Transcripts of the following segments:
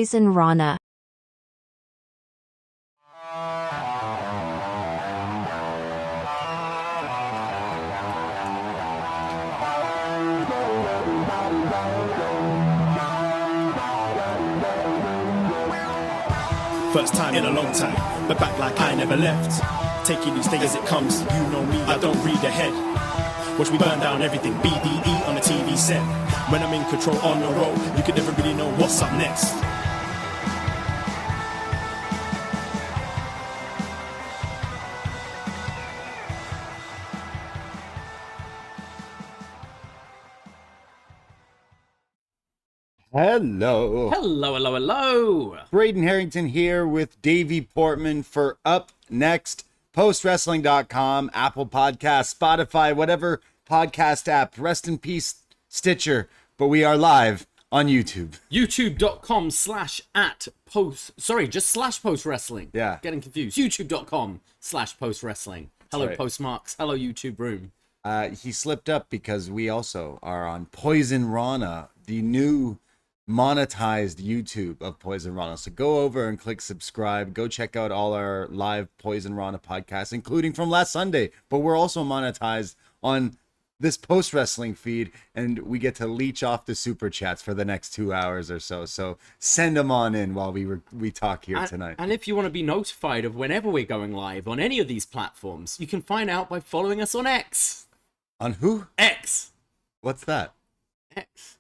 Poisonrana. First time in a long time, but back like I never left. Taking each day as it comes, you know me, I don't read ahead. Watch me burn down everything, BDE on the TV set. When I'm in control on the road, you can never really know what's up next. Hello. Hello, hello, hello. Braden Herrington here with Davie Portman for upNXT, postwrestling.com, Apple Podcasts, Spotify, whatever podcast app. Rest in peace, Stitcher. But we are live on YouTube. YouTube.com/postwrestling. Yeah. Getting confused. YouTube.com/postwrestling. Hello, right. Postmarks. Hello, YouTube room. He slipped up because we also are on Poisonrana, the new monetized YouTube of Poisonrana. So go over and click subscribe. Go check out all our live Poisonrana podcasts, including from last Sunday. But we're also monetized on this post wrestling feed, and we get to leech off the super chats for the next 2 hours or so. So send them on in while we talk here tonight. And if you want to be notified of whenever we're going live on any of these platforms, you can find out by following us on X. On who? X. What's that? X.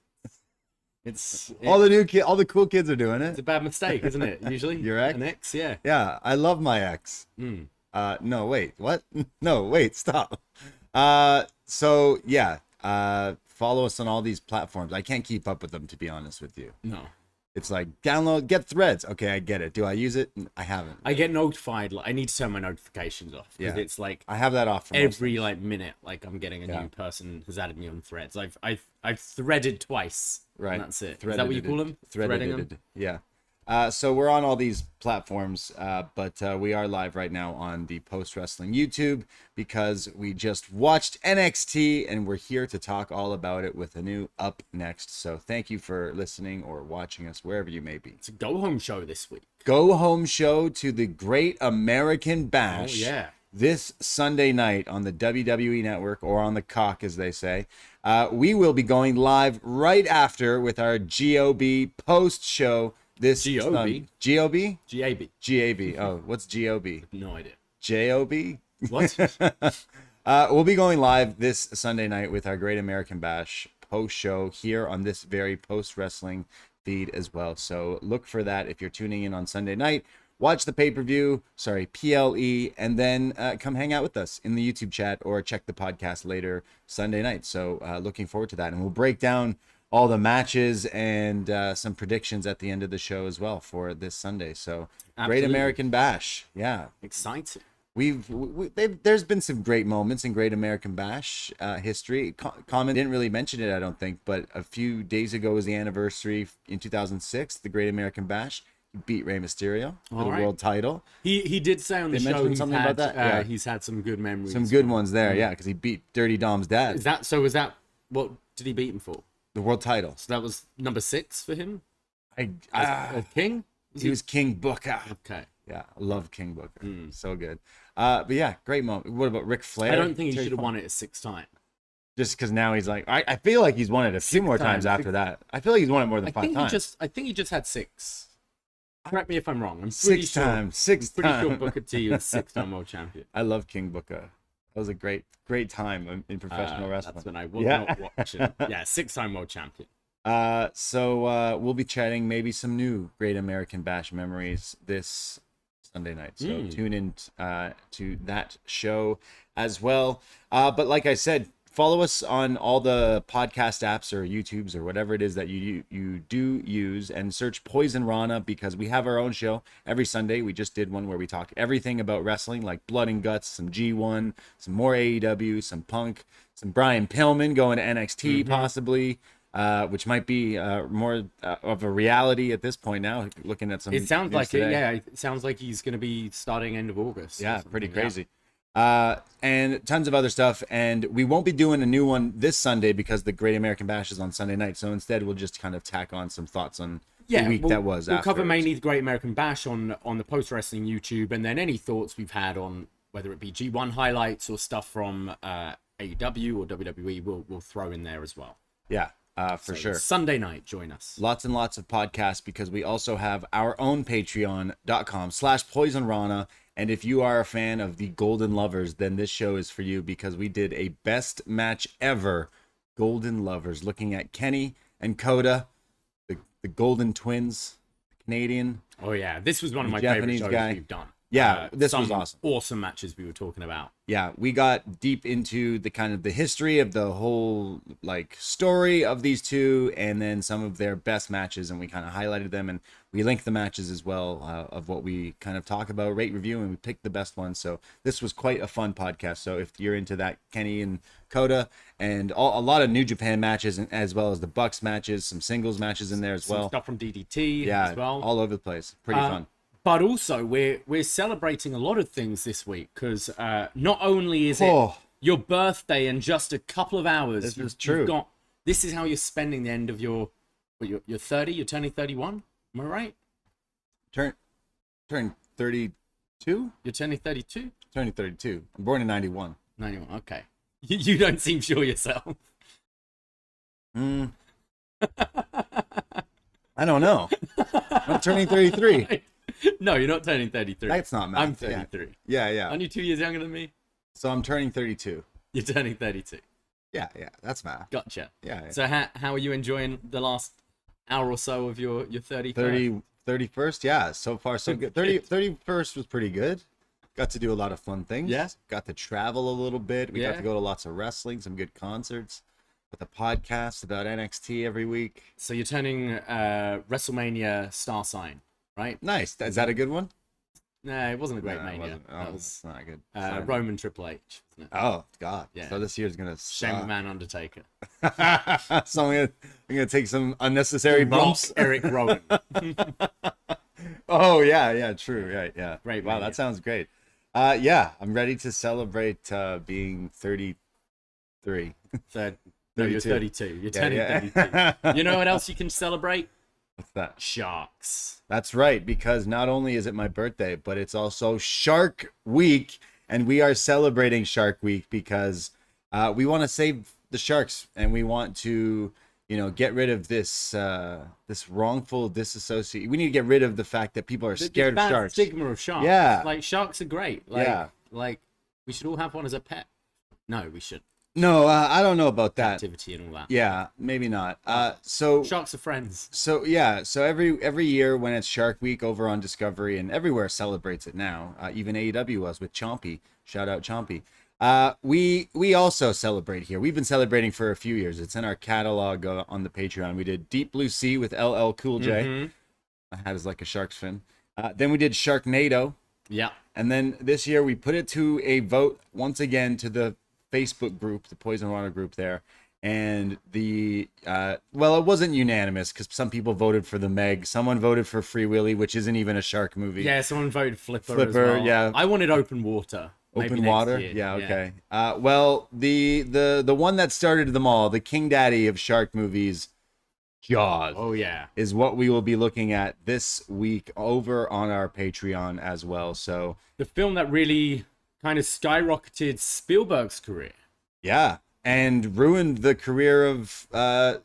It's All the cool kids are doing It's it. a bad mistake, isn't it? Usually, Your ex? An X, yeah. Yeah, I love my ex. No, wait, what? No, wait, stop. So yeah, follow us on all these platforms. I can't keep up with them, to be honest with you. No. It's like download, get Threads. Okay, I get it. Do I use it? I haven't. I get notified. Like, I need to turn my notifications off because Yeah. it's like I have that off for every like minute. Like I'm getting a Yeah. new person has added me on Threads. I've threaded twice. Right. And that's it. Is that what you call them? Threading them? Yeah. So we're on all these platforms, but we are live right now on the Post Wrestling YouTube because we just watched NXT and we're here to talk all about it with a new upNXT. So thank you for listening or watching us wherever you may be. It's a go home show this week. Go home show to the Great American Bash. Oh yeah. This Sunday night on the WWE Network, or on the cock, as they say. We will be going live right after with our GOB post show. This GOB? GOB? GAB. GAB. Oh, what's GOB? No idea. JOB? What? We'll be going live this Sunday night with our Great American Bash post show here on this very post wrestling feed as well. So look for that if you're tuning in on Sunday night. Watch the pay-per-view, PLE, and then come hang out with us in the YouTube chat or check the podcast later Sunday night. So looking forward to that. And we'll break down all the matches and some predictions at the end of the show as well for this Sunday. So Absolutely. Great American Bash. Yeah. Exciting. There's been some great moments in Great American Bash history. Common didn't really mention it, I don't think, but a few days ago was the anniversary in 2006, the Great American Bash. He beat Rey Mysterio for the world title. He did say on the They show mentioned he's something had, about that? Yeah. he's had some good memories. Some good ones there, yeah, because he beat Dirty Dom's dad. Is that so? Was that what did he beat him for? The world title. So that was number 6 for him. I As King. he was King Booker. Okay. Yeah, I love King Booker. So good. But yeah, great moment. What about Ric Flair? I don't think he Terry should have Funk? won it a 6th time. Just because now he's like, I feel like he's won it a few more times after that. I feel like he's won it more than 5 times. I think he just had 6. Correct me if I'm wrong. I'm pretty Six sure. times. Pretty sure Booker T was 6-time world champion. I love King Booker. That was a great time in professional wrestling. That's when I was not watching. Yeah, 6-time world champion. So we'll be chatting maybe some new Great American Bash memories this Sunday night. So tune in to that show as well. But like I said, follow us on all the podcast apps or YouTubes or whatever it is that you do use, and search Poisonrana because we have our own show every Sunday. We just did one where we talk everything about wrestling, like blood and guts, some G1, some more AEW, some Punk, some Brian Pillman going to NXT possibly. Which might be more of a reality at this point now. Looking at some, it sounds like today. it. Yeah, it sounds like he's going to be starting end of August. Yeah, pretty crazy. And tons of other stuff. And we won't be doing a new one this Sunday because the Great American Bash is on Sunday night. So instead, we'll just kind of tack on some thoughts on week that was. We'll cover afterwards. mainly the Great American Bash on the Post Wrestling YouTube, and then any thoughts we've had on whether it be G1 highlights or stuff from AEW or WWE, we'll throw in there as well. Yeah, for sure. Sunday night, join us. Lots and lots of podcasts, because we also have our own patreon.com/PoisonRana. And if you are a fan of the Golden Lovers, then this show is for you, because we did a best match ever Golden Lovers, looking at Kenny and Coda, the Golden Twins, the Canadian. Oh yeah, this was one of my Japanese favorite shows guy. we've done. Yeah, this was awesome. Awesome matches we were talking about. Yeah, we got deep into the kind of the history of the whole like story of these two, and then some of their best matches, and we kind of highlighted them, and we linked the matches as well of what we kind of talk about, rate, review, and we picked the best ones. So this was quite a fun podcast. So if you're into that, Kenny and Coda, and a lot of New Japan matches, and as well as the Bucks matches, some singles matches in there as well. Stuff from DDT Yeah, as well. all over the place. Pretty fun. But also, we're celebrating a lot of things this week, because not only is it your birthday in just a couple of hours. This is true. This is how you're spending the end of your 30. You're turning 31. Am I right? Turn 32. You're turning 32. Turning 32. I'm born in 91. 91. Okay. You don't seem sure yourself. I don't know. I'm turning 33. No, you're not turning 33. That's not math. I'm 33. Yeah. Aren't you 2 years younger than me? So I'm turning 32. You're turning 32. Yeah, that's math. Gotcha. Yeah. So how are you enjoying the last hour or so of your 31st? 31st? Yeah, so far so good. 31st was pretty good. Got to do a lot of fun things. Yeah. Got to travel a little bit. We got Yeah. to go to lots of wrestling, some good concerts, with a podcast about NXT every week. So you're turning WrestleMania star sign, right? Nice. Is that a good one? No, it wasn't a great No, it mania. wasn't. Oh, That it's was not good. Roman Triple H. Wasn't it? Oh, God. Yeah. So this year's going to Shane suck. McMahon, Undertaker. So I'm gonna take some unnecessary bumps. Rock, Eric Rowan. Oh yeah, true, right, yeah. Great Wow, mania. that sounds great. Yeah, I'm ready to celebrate being 33. No, you're 32. You're turning 32. You know what else you can celebrate? What's that? Sharks. That's right, because not only is it my birthday, but it's also Shark Week, and we are celebrating Shark Week because we want to save the sharks, and we want to, get rid of this this wrongful disassociate. We need to get rid of the fact that people are scared of sharks. Stigma of sharks. Yeah. Like sharks are great. Like we should all have one as a pet. No, we should. No, I don't know about that. Activity and all that. Yeah, maybe not. So Sharks are friends. So yeah, so every year when it's Shark Week over on Discovery, and everywhere celebrates it now, even AEW was with Chompy. Shout out Chompy. We also celebrate here. We've been celebrating for a few years. It's in our catalog on the Patreon. We did Deep Blue Sea with LL Cool J. Mm-hmm. My hat is like a shark's fin. Then we did Sharknado. Yeah. And then this year we put it to a vote once again to the Facebook group, the Poisonrana group there. And it wasn't unanimous because some people voted for the Meg. Someone voted for Free Willy, which isn't even a shark movie. Yeah, someone voted Flipper as Flipper, well. yeah. I wanted Open Water. Maybe Open next Water? year. Yeah, okay. Well, the one that started them all, the King Daddy of shark movies, Jaws, Oh, yeah. is what we will be looking at this week over on our Patreon as well. So, The film that really kind of skyrocketed Spielberg's career. yeah, and ruined the career of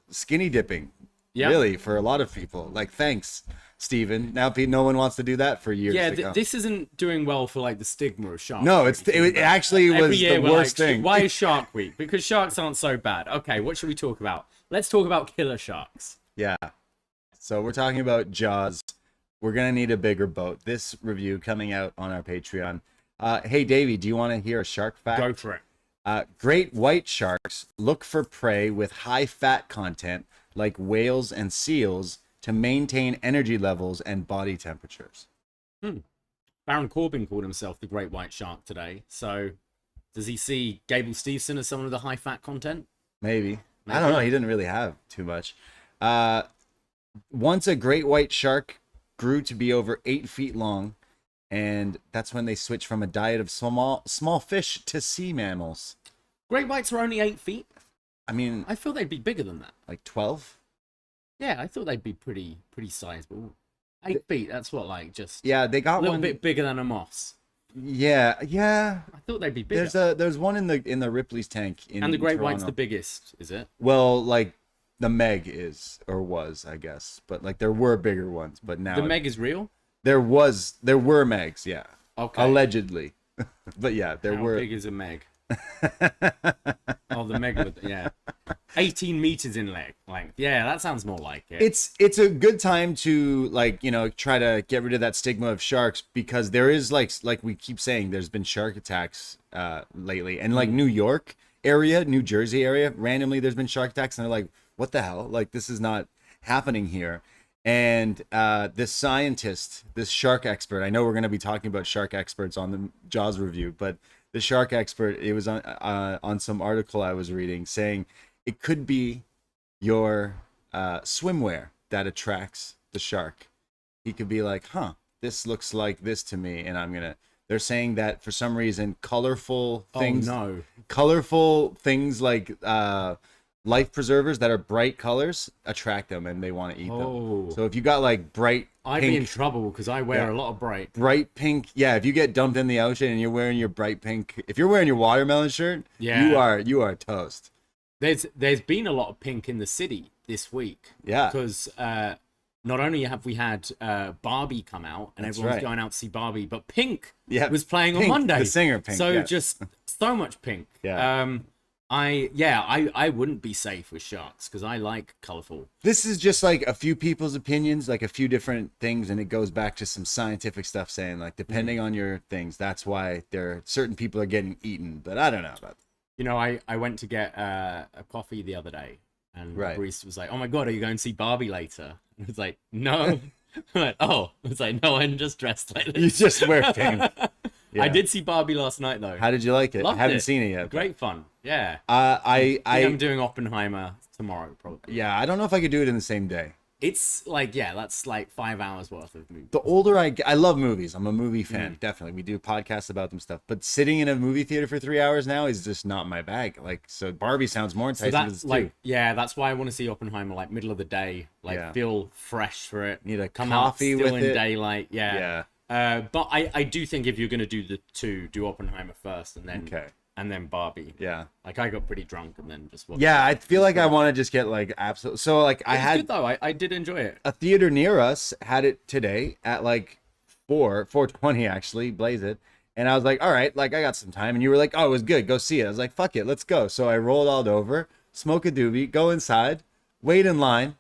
skinny dipping, Yeah. really, for a lot of people. Like, thanks, Steven. Now no one wants to do that for years Yeah, to come. this isn't doing well for like the stigma of sharks. No, it actually Every was year the we're worst like, thing. Why is Shark Week? Because sharks aren't so bad. Okay, what should we talk about? Let's talk about killer sharks. Yeah. So we're talking about Jaws. We're going to need a bigger boat. This review coming out on our Patreon. Hey, Davey, do you want to hear a shark fact? Go for it. Great white sharks look for prey with high fat content like whales and seals to maintain energy levels and body temperatures. Baron Corbin called himself the Great White Shark today. So does he see Gable Steveson as someone of the high fat content? Maybe. I don't know. He didn't really have too much. Once a great white shark grew to be over 8 feet long, and that's when they switched from a diet of small fish to sea mammals. Great whites are only 8 feet. I mean, I feel they'd be bigger than that. like 12? Yeah, I thought they'd be pretty sizable. 8 feet. That's what, like, just Yeah, they a got little one. bit bigger than a moss. Yeah. I thought they'd be bigger. There's one in the Ripley's tank in And the Great Toronto. White's the biggest, is it? Well, like the Meg is or was, I guess, but like there were bigger ones, but now The Meg is real. there were Megs, yeah, Okay. allegedly, but yeah, there How were. big is a Meg? Oh, the Meg. Yeah, 18 meters in length. Yeah, that sounds more like it. It's a good time to like try to get rid of that stigma of sharks because there is like we keep saying there's been shark attacks lately and like New York area, New Jersey area, randomly there's been shark attacks and they're like, what the hell? Like this is not happening here. And this scientist, this shark expert, I know we're going to be talking about shark experts on the Jaws review, but the shark expert, it was on some article I was reading saying it could be your swimwear that attracts the shark. He could be like, this looks like this to me, and they're saying that for some reason colorful things like life preservers that are bright colors attract them and they want to eat them. So if you got like bright I'd pink, be in trouble because I wear a lot of bright pink, if you get dumped in the ocean and you're wearing your bright pink, if you're wearing your watermelon shirt, you are toast. There's been a lot of pink in the city this week. Yeah. Because not only have we had Barbie come out and everyone's going out to see Barbie, but Pink was playing on Monday. The singer Pink. So just so much Pink. Yeah. I wouldn't be safe with sharks because I like colorful. This is just like a few people's opinions, like a few different things, and it goes back to some scientific stuff saying like depending on your things, that's why certain people are getting eaten. But I don't know about that. I went to get a coffee the other day, and the barista was like, "Oh my god, are you going to see Barbie later?" And I was like, "No." I'm like, "Oh," I was like, "No, I'm just dressed like this." You just wear pink. Yeah. I did see Barbie last night though. How did you like it? Loved I haven't it. seen it yet. Great fun. Yeah. I'm doing Oppenheimer tomorrow probably. Yeah, I don't know if I could do it in the same day. It's like, that's like 5 hours worth of movie. The older I get, I love movies. I'm a movie fan, definitely. We do podcasts about them stuff. But sitting in a movie theater for 3 hours now is just not my bag. Like, so Barbie sounds more enticing. So that's like, that's why I want to see Oppenheimer like middle of the day, like feel fresh for it. Need a come coffee out still with in it. Daylight. Yeah. But I do think if you're gonna do the two, do Oppenheimer first and then Barbie. Yeah. Like I got pretty drunk and then just watched. Yeah, I feel like I want to just get like absolute. So like I had good though. I did enjoy it. A theater near us had it today at like 4:20 actually, blaze it. And I was like, all right, like I got some time. And you were like, oh, it was good. Go see it. I was like, fuck it, let's go. So I rolled all over, smoke a doobie, go inside, wait in line.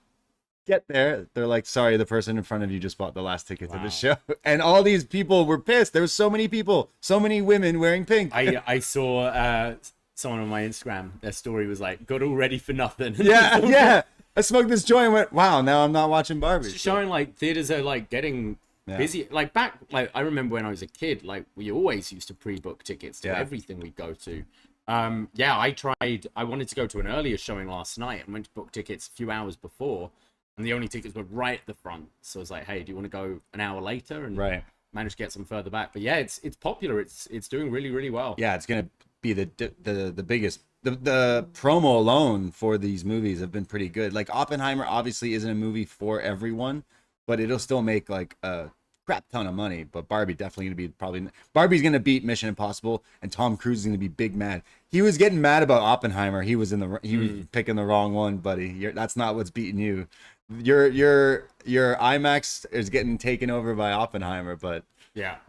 Get there, they're like, sorry, the person in front of you just bought the last ticket to the show. And all these people were pissed. There was so many people, so many women wearing pink. I saw someone on my Instagram, their story was like, got all ready for nothing. Yeah. I smoked this joint and went, wow, now I'm not watching Barbie. It's showing like theaters are like getting busy. Like back, like I remember when I was a kid, like we always used to pre-book tickets to everything we go to. I wanted to go to an earlier showing last night and went to book tickets a few hours before. And the only tickets were right at the front. So I was like, hey, do you want to go an hour later? And managed to get some further back. But yeah, it's popular. It's doing really, really well. Yeah, it's going to be the biggest. The promo alone for these movies have been pretty good. Like Oppenheimer obviously isn't a movie for everyone, but it'll still make like a crap ton of money. But Barbie definitely going to be Barbie's going to beat Mission Impossible, and Tom Cruise is going to be big mad. He was getting mad about Oppenheimer. He was picking the wrong one, buddy. That's not what's beating you. Your IMAX is getting taken over by Oppenheimer, but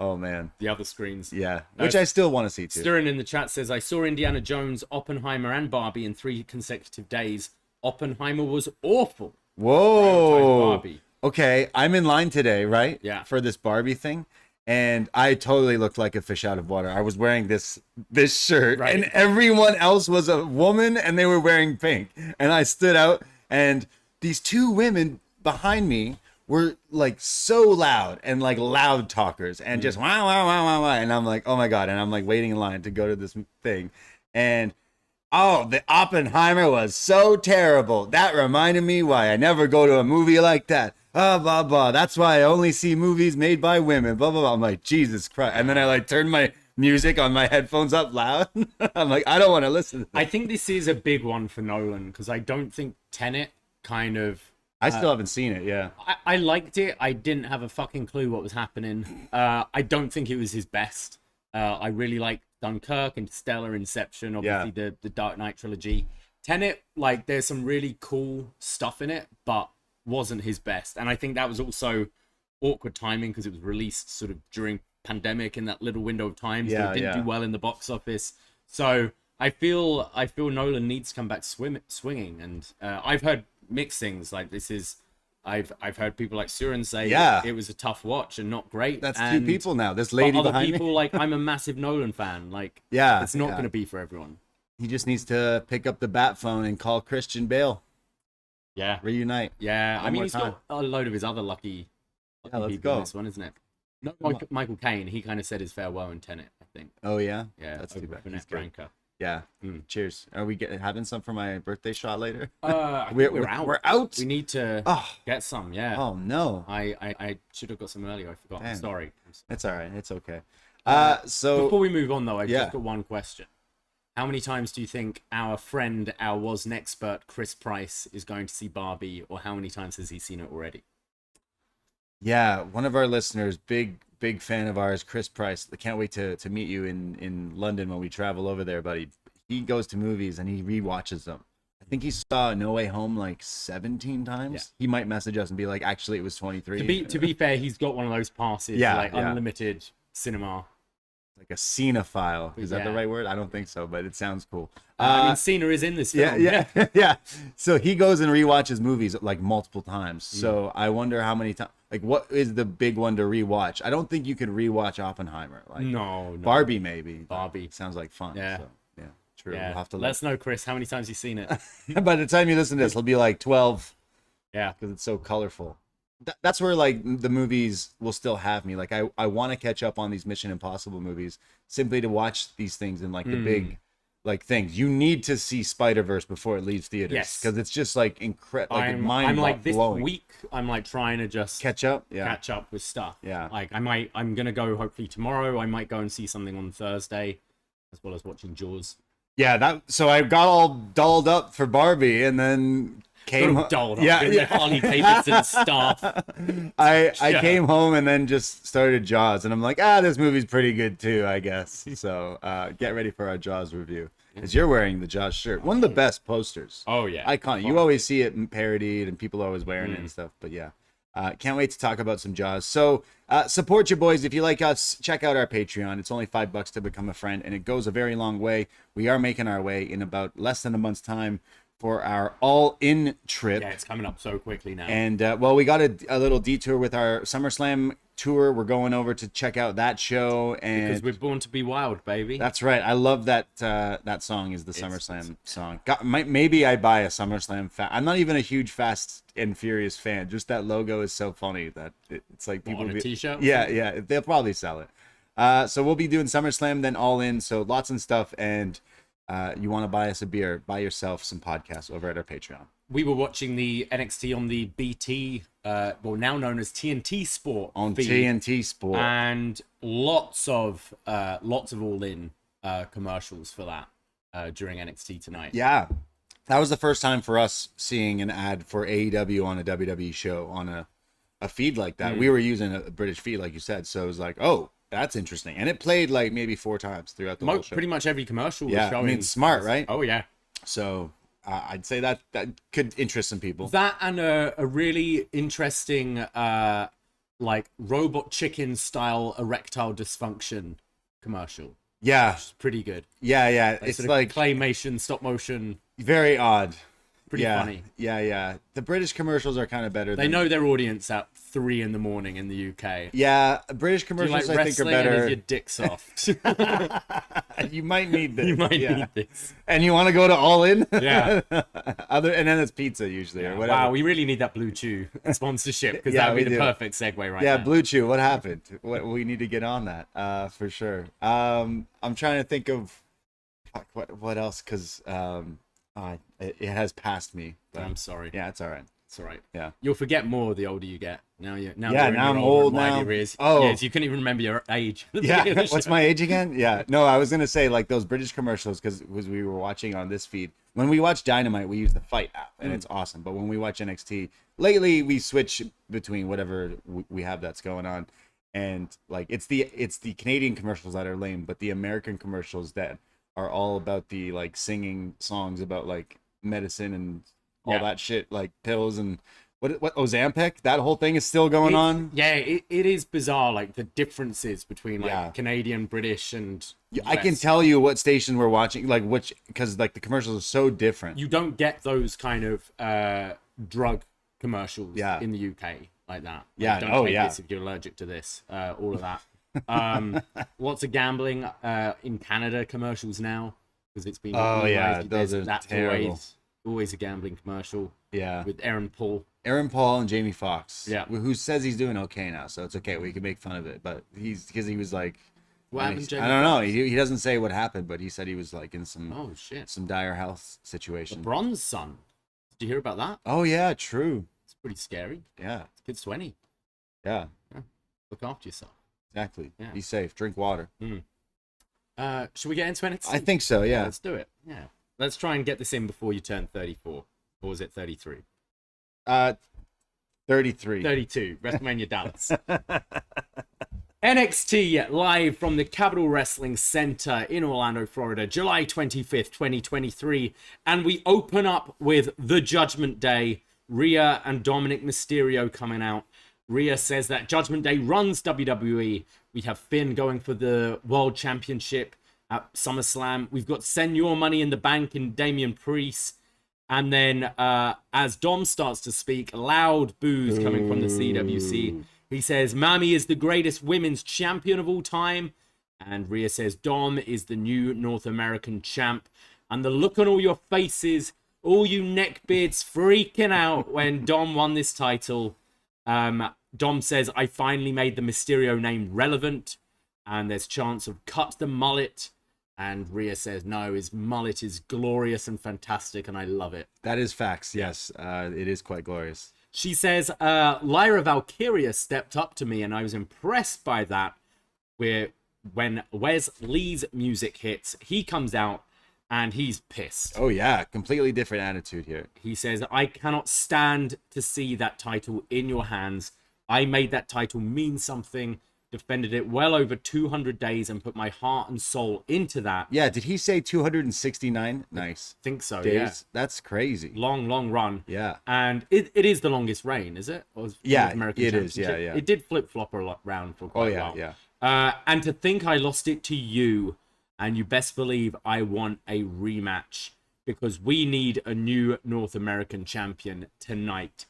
oh man, the other screens, which I still want to see too. Stirring in the chat says, I saw Indiana Jones, Oppenheimer, and Barbie in 3 consecutive days. Oppenheimer was awful. Whoa. Barbie. Okay, I'm in line today, right? Yeah. For this Barbie thing, and I totally looked like a fish out of water. I was wearing this shirt, and everyone else was a woman, and they were wearing pink, and I stood out and. These 2 women behind me were like so loud and like loud talkers and just wow, wow, wow, wow, wow. And I'm like, oh my God. And I'm like waiting in line to go to this thing. And the Oppenheimer was so terrible. That reminded me why I never go to a movie like that. Blah, blah, blah. That's why I only see movies made by women. Blah, blah, blah. I'm like, Jesus Christ. And then I like turned my music on my headphones up loud. I'm like, I don't want to listen to this. I think this is a big one for Nolan because I don't think Tenet kind of I still haven't seen it. Yeah. I liked it. I didn't have a fucking clue what was happening. I don't think it was his best. I really like Dunkirk, Interstellar, Inception, obviously the Dark Knight trilogy. Tenet, like, there's some really cool stuff in it, but wasn't his best. And I think that was also awkward timing because it was released sort of during pandemic in that little window of time, so it didn't do well in the box office. So I feel Nolan needs to come back swinging, and I've heard mixed things. Like, this is, I've heard people like Surin say it was a tough watch and not great. That's two people now. This lady other behind people me. like, I'm a massive Nolan fan. Like, it's not going to be for everyone. He just needs to pick up the bat phone and call Christian Bale. Yeah, reunite. Yeah, I mean, he's got a load of his other lucky let's people go. in this one, isn't it? No, Michael Caine. He kind of said his farewell in Tenet, I think. Oh yeah, that's too bad. He's Branca. Yeah. Cheers. Are we having some for my birthday shot later? We're out. We're out. We need to get some. Yeah. Oh no. I should have got some earlier. I forgot. I'm sorry. It's all right. It's okay. So before we move on, though, I've just got one question. How many times do you think our friend, our wasn't expert Chris Price, is going to see Barbie, or how many times has he seen it already? Yeah, one of our listeners, big fan of ours, Chris Price. I can't wait to meet you in London when we travel over there, buddy. He goes to movies and he rewatches them. I think he saw No Way Home like 17 times. Yeah. He might message us and be like, actually, it was 23. To be fair, he's got one of those passes, unlimited cinema. Like a cinephile. Is that the right word? I don't think so, but it sounds cool. I mean, Cena is in this film. Yeah. So he goes and rewatches movies like multiple times. So I wonder how many times. Like, what is the big one to rewatch? I don't think you could rewatch Oppenheimer. Like, no. Barbie, maybe. Barbie sounds like fun. Yeah. So, true. Yeah. We'll have to let us know, Chris, how many times you've seen it. By the time you listen to this, it'll be like 12. Yeah. Because it's so colorful. That's where like the movies will still have me. Like I want to catch up on these Mission Impossible movies simply to watch these things in like the big like things. You need to see Spider-Verse before it leaves theaters because it's just like incredible. Like I'm like this blowing. Week I'm like trying to just catch up with stuff. Yeah. Like I'm gonna go hopefully tomorrow. I might go and see something on Thursday, as well as watching Jaws. Yeah, so I got all dolled up for Barbie and then dolled up. Harley Davidson stuff. I came home and then just started Jaws, and I'm like, this movie's pretty good too, I guess. So get ready for our Jaws review. Because you're wearing the Jaws shirt, one of the best posters. Oh yeah, iconic. You always see it parodied, and people are always wearing it and stuff. But yeah, can't wait to talk about some Jaws. So support your boys if you like us. Check out our Patreon. It's only $5 to become a friend, and it goes a very long way. We are making our way in about less than a month's time for our all-in trip. Yeah, it's coming up so quickly now. And, we got a little detour with our SummerSlam tour. We're going over to check out that show. And because we're born to be wild, baby. That's right. I love that that song is the SummerSlam song. Maybe I buy a SummerSlam. I'm not even a huge Fast and Furious fan. Just that logo is so funny that it's like people... on a t-shirt? Yeah. They'll probably sell it. So we'll be doing SummerSlam, then All In. So lots of stuff. And... you want to buy us a beer, buy yourself some podcasts over at our Patreon. We were watching the NXT on the BT, now known as TNT Sport. On feed, TNT Sport. And lots of all-in commercials for that during NXT tonight. Yeah. That was the first time for us seeing an ad for AEW on a WWE show on a feed like that. We were using a British feed, like you said. So it was like, oh, that's interesting. And it played like maybe 4 times throughout the whole show. Pretty much every commercial was showing. I mean, it's smart, right? Oh, yeah. So I'd say that could interest some people. That and a really interesting, like, robot chicken style erectile dysfunction commercial. Yeah. Which is pretty good. Yeah. Like, it's like claymation, stop motion. Very odd. Pretty funny. Yeah. The British commercials are kind of better. They know their audience at 3 a.m. in the UK. Yeah, British commercials I think are better. And is your dick soft? You might need this. You might need this. And you want to go to All In? Yeah. And then it's pizza usually or whatever. Wow, we really need that Blue Chew sponsorship because that would be the perfect segue right now. Yeah, Blue Chew. What happened? We need to get on that for sure. I'm trying to think of what else because it has passed me. But I'm sorry. Yeah, it's all right. It's all right. Yeah. You'll forget more the older you get. Now Yeah, you're now I'm old now. Oh. Yes, you couldn't even remember your age. Yeah, what's my age again? Yeah, no, I was gonna say like those British commercials because we were watching on this feed. When we watch Dynamite, we use the Fight app, and it's awesome. But when we watch NXT, lately we switch between whatever we have that's going on, and like it's the Canadian commercials that are lame, but the American commercials that are all about the like singing songs about like medicine and all that shit, like pills and. What Ozempic? That whole thing is still going on. Yeah, it is bizarre, like the differences between like Canadian, British, and I can tell you what station we're watching, like which, because like the commercials are so different. You don't get those kind of drug commercials in the UK like that. Yeah. Don't take this if you're allergic to this. All of that. Lots of gambling in Canada commercials now because it's been. Those are terrible. Always a gambling commercial. Yeah. With Aaron Paul and Jamie Foxx. Yeah. Who says he's doing okay now, so it's okay. We can make fun of it, but he was like, what happened, Jamie I don't know. He doesn't say what happened, but he said he was like in some some dire health situation. The Bronze Son. Did you hear about that? Oh yeah, true. It's pretty scary. Yeah. Kid's 20. Yeah. Look after yourself. Exactly. Yeah. Be safe. Drink water. Should we get into NXT? I think so. Yeah. Let's do it. Yeah. Let's try and get this in before you turn 34. Or was it 33? 33. 32. WrestleMania Dallas. NXT live from the Capitol Wrestling Center in Orlando, Florida, July 25th, 2023. And we open up with the Judgment Day. Rhea and Dominic Mysterio coming out. Rhea says that Judgment Day runs WWE. We have Finn going for the World Championship at SummerSlam. We've got Send Your Money in the Bank in Damian Priest. And then as Dom starts to speak, loud boos coming from the CWC. He says, Mami is the greatest women's champion of all time. And Rhea says, Dom is the new North American champ. And the look on all your faces, all you neckbeards freaking out when Dom won this title. Dom says, I finally made the Mysterio name relevant. And there's chance of cut the mullet. And Rhea says, no, his mullet is glorious and fantastic, and I love it. That is facts, yes. It is quite glorious. She says, Lyra Valkyria stepped up to me, and I was impressed by that. When Wes Lee's music hits, he comes out, and he's pissed. Oh, yeah. Completely different attitude here. He says, I cannot stand to see that title in your hands. I made that title mean something. Defended it well over 200 days and put my heart and soul into that. Yeah, did he say 269? Nice. I think so, days? yeah. That's crazy. Long run. Yeah. And it is the longest reign, is it? Or yeah, American it is. Yeah. It did flip-flop around for quite a while. Yeah. And to think I lost it to you, and you best believe I want a rematch because we need a new North American champion tonight.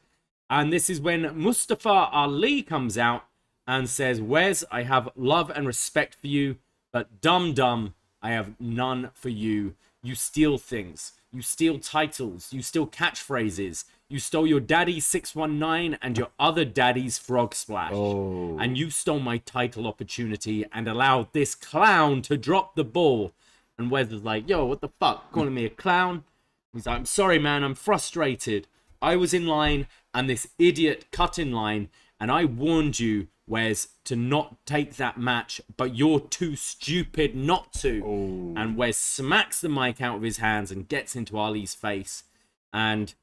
And this is when Mustafa Ali comes out and says, Wes, I have love and respect for you, but Dum, I have none for you. You steal things. You steal titles. You steal catchphrases. You stole your daddy's 619 and your other daddy's frog splash. Oh. And you stole my title opportunity and allowed this clown to drop the ball. And Wes is like, yo, what the fuck? Calling me a clown? He's like, I'm sorry, man. I'm frustrated. I was in line and this idiot cut in line. And I warned you, Wes, to not take that match, but you're too stupid not to. Oh. And Wes smacks the mic out of his hands and gets into Ali's face. And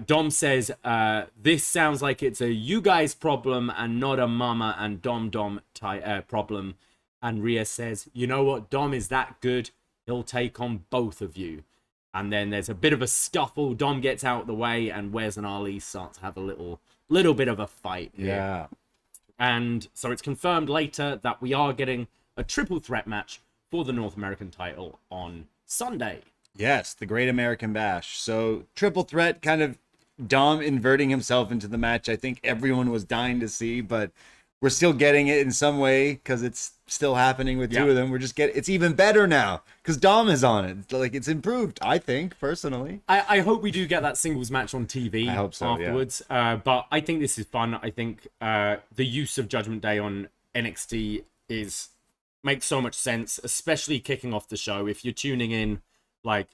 Dom says, this sounds like it's a you guys problem and not a mama and Dom problem. And Rhea says, you know what? Dom is that good. He'll take on both of you. And then there's a bit of a scuffle. Dom gets out of the way and Wes and Ali start to have a little bit of a fight here. Yeah. And so it's confirmed later that we are getting a triple threat match for the North American title on Sunday. Yes, the Great American Bash. So triple threat, kind of Dom inverting himself into the match. I think everyone was dying to see, but we're still getting it in some way because it's still happening with two of them. We're just it's even better now because Dom is on it. Like it's improved, I think, personally. I hope we do get that singles match on TV I hope so, afterwards. Yeah. But I think this is fun. I think the use of Judgment Day on NXT makes so much sense, especially kicking off the show. If you're tuning in, like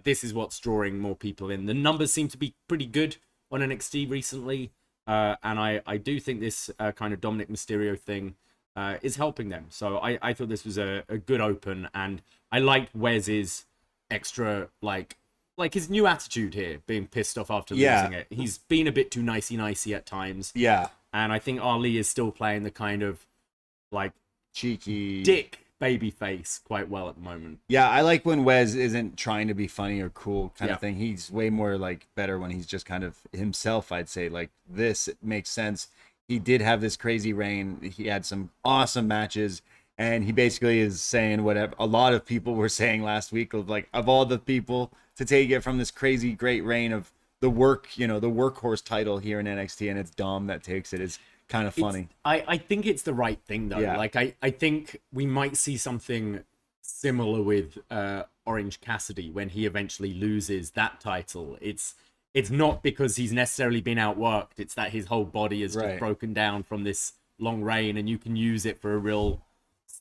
this is what's drawing more people in. The numbers seem to be pretty good on NXT recently. And I do think this kind of Dominic Mysterio thing is helping them. So I thought this was a good open, and I liked Wes's extra, like his new attitude here, being pissed off after losing it. He's been a bit too nicey at times. Yeah. And I think Ali is still playing the kind of like cheeky dick baby face quite well at the moment. Yeah, I like when Wes isn't trying to be funny or cool kind of thing. He's way more like better when he's just kind of himself, I'd say. Like this, it makes sense. He did have this crazy reign. He had some awesome matches, and he basically is saying whatever a lot of people were saying last week of like, of all the people to take it from this crazy great reign of the workhorse title here in NXT, and it's Dom that takes it, is kind of funny. I think it's the right thing though. Yeah. Like I think we might see something similar with Orange Cassidy when he eventually loses that title. It's not because he's necessarily been outworked. It's that his whole body is just broken down from this long reign, and you can use it for a real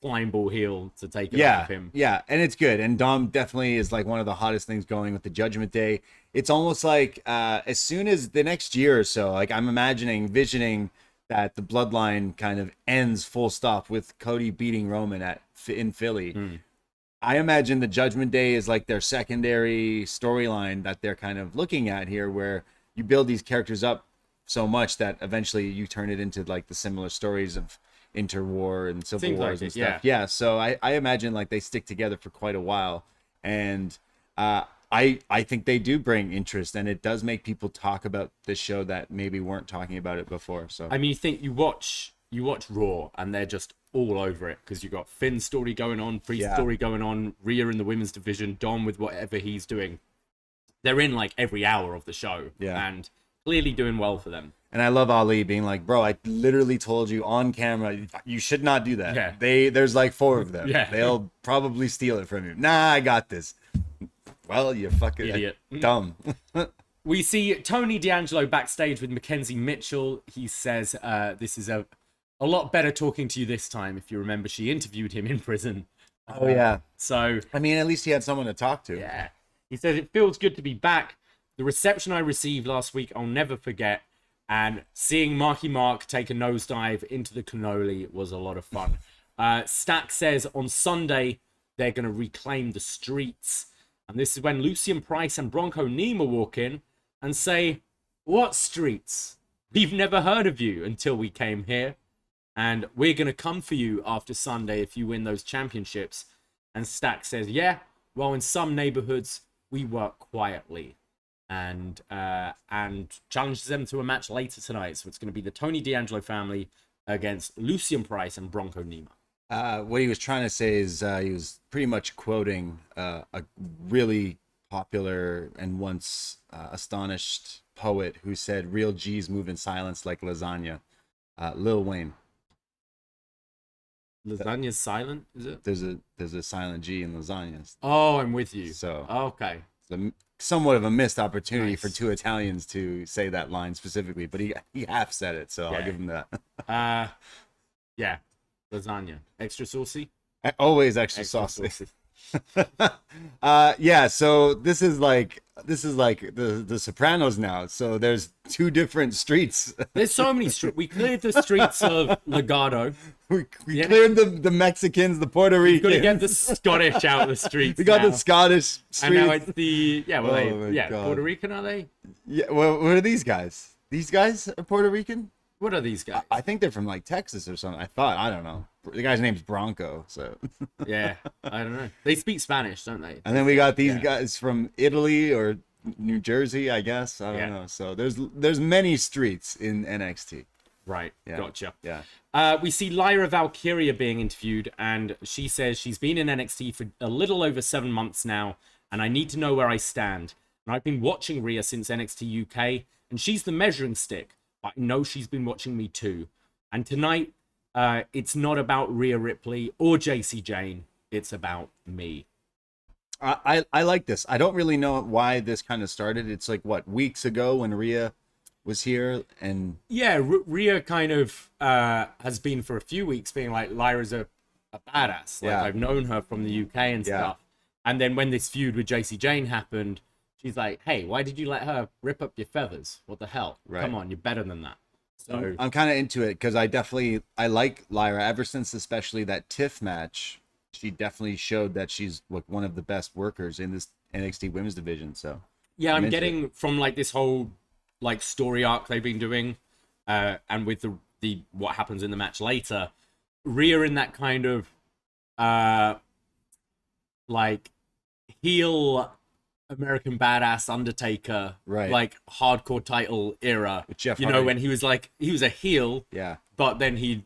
slimeball heel to take it off of him. Yeah, and it's good. And Dom definitely is like one of the hottest things going with the Judgment Day. It's almost like as soon as the next year or so, like I'm visioning that the bloodline kind of ends full stop with Cody beating Roman in Philly. I imagine the Judgment Day is like their secondary storyline that they're kind of looking at here, where you build these characters up so much that eventually you turn it into like the similar stories of interwar and civil wars and stuff. Yeah, so I imagine like they stick together for quite a while, and I think they do bring interest, and it does make people talk about this show that maybe weren't talking about it before. So I mean, you watch Raw, and they're just all over it because you got Finn's story going on, Priest's story going on, Rhea in the women's division, Dom with whatever he's doing. They're in like every hour of the show, and clearly doing well for them. And I love Ali being like, bro, I literally told you on camera, you should not do that. Yeah. There's like 4 of them. Yeah. They'll probably steal it from you. Nah, I got this. Well, you fucking idiot. Dumb. We see Tony D'Angelo backstage with Mackenzie Mitchell. He says, this is a lot better talking to you this time. If you remember, she interviewed him in prison. Oh, yeah. So, I mean, at least he had someone to talk to. Yeah. He says, it feels good to be back. The reception I received last week, I'll never forget. And seeing Marky Mark take a nosedive into the cannoli was a lot of fun. Stack says on Sunday, they're going to reclaim the streets. And this is when Lucian Price and Bronco Nima walk in and say, what streets? We've never heard of you until we came here. And we're going to come for you after Sunday if you win those championships. And Stack says, yeah, well, in some neighborhoods, we work quietly. And challenges them to a match later tonight. So it's going to be the Tony D'Angelo family against Lucian Price and Bronco Nima. What he was trying to say is he was pretty much quoting a really popular and once astonished poet who said, real G's move in silence like lasagna. Lil Wayne. Lasagna's silent, is it? There's a silent G in lasagna. Oh, I'm with you. So okay. Somewhat of a missed opportunity for 2 Italians to say that line specifically, but he half said it, so I'll give him that. Yeah, lasagna, extra saucy. Always extra saucy. So this is like the Sopranos now. So there's 2 different streets. There's so many streets. We cleared the streets of Legado. We cleared the Mexicans, the Puerto Ricans. We've got to get the Scottish out of the streets. We got the Scottish streets. And now it's the Puerto Rican, are they? Yeah. Well, what are these guys? These guys are Puerto Rican? What are these guys? I think they're from like Texas or something. I don't know. The guy's name's Bronco, so. Yeah, I don't know. They speak Spanish, don't they? And then we got these guys from Italy or New Jersey, I guess. I don't know. So there's many streets in NXT. Right. Yeah. Gotcha. Yeah. We see Lyra Valkyria being interviewed, and she says she's been in NXT for a little over 7 months now, and I need to know where I stand. And I've been watching Rhea since NXT UK, and she's the measuring stick. I know she's been watching me too. And tonight, it's not about Rhea Ripley or JC Jane. It's about me. I like this. I don't really know why this kind of started. It's like, what, weeks ago when Rhea was here? And yeah, Rhea kind of has been for a few weeks being like, Lyra's a badass. Like, I've known her from the UK and stuff. And then when this feud with JC Jane happened, she's like, hey, why did you let her rip up your feathers? What the hell? Right. Come on, you're better than that. So I'm kind of into it because I like Lyra ever since especially that Tiff match. She definitely showed that she's like one of the best workers in this NXT women's division. So yeah, I'm getting from like this whole like story arc they've been doing, and with the what happens in the match later, Rhea in that kind of like heel American Badass Undertaker, right? Like hardcore title era. With Jeff you know, Hardy. when he was a heel, Yeah, but then he'd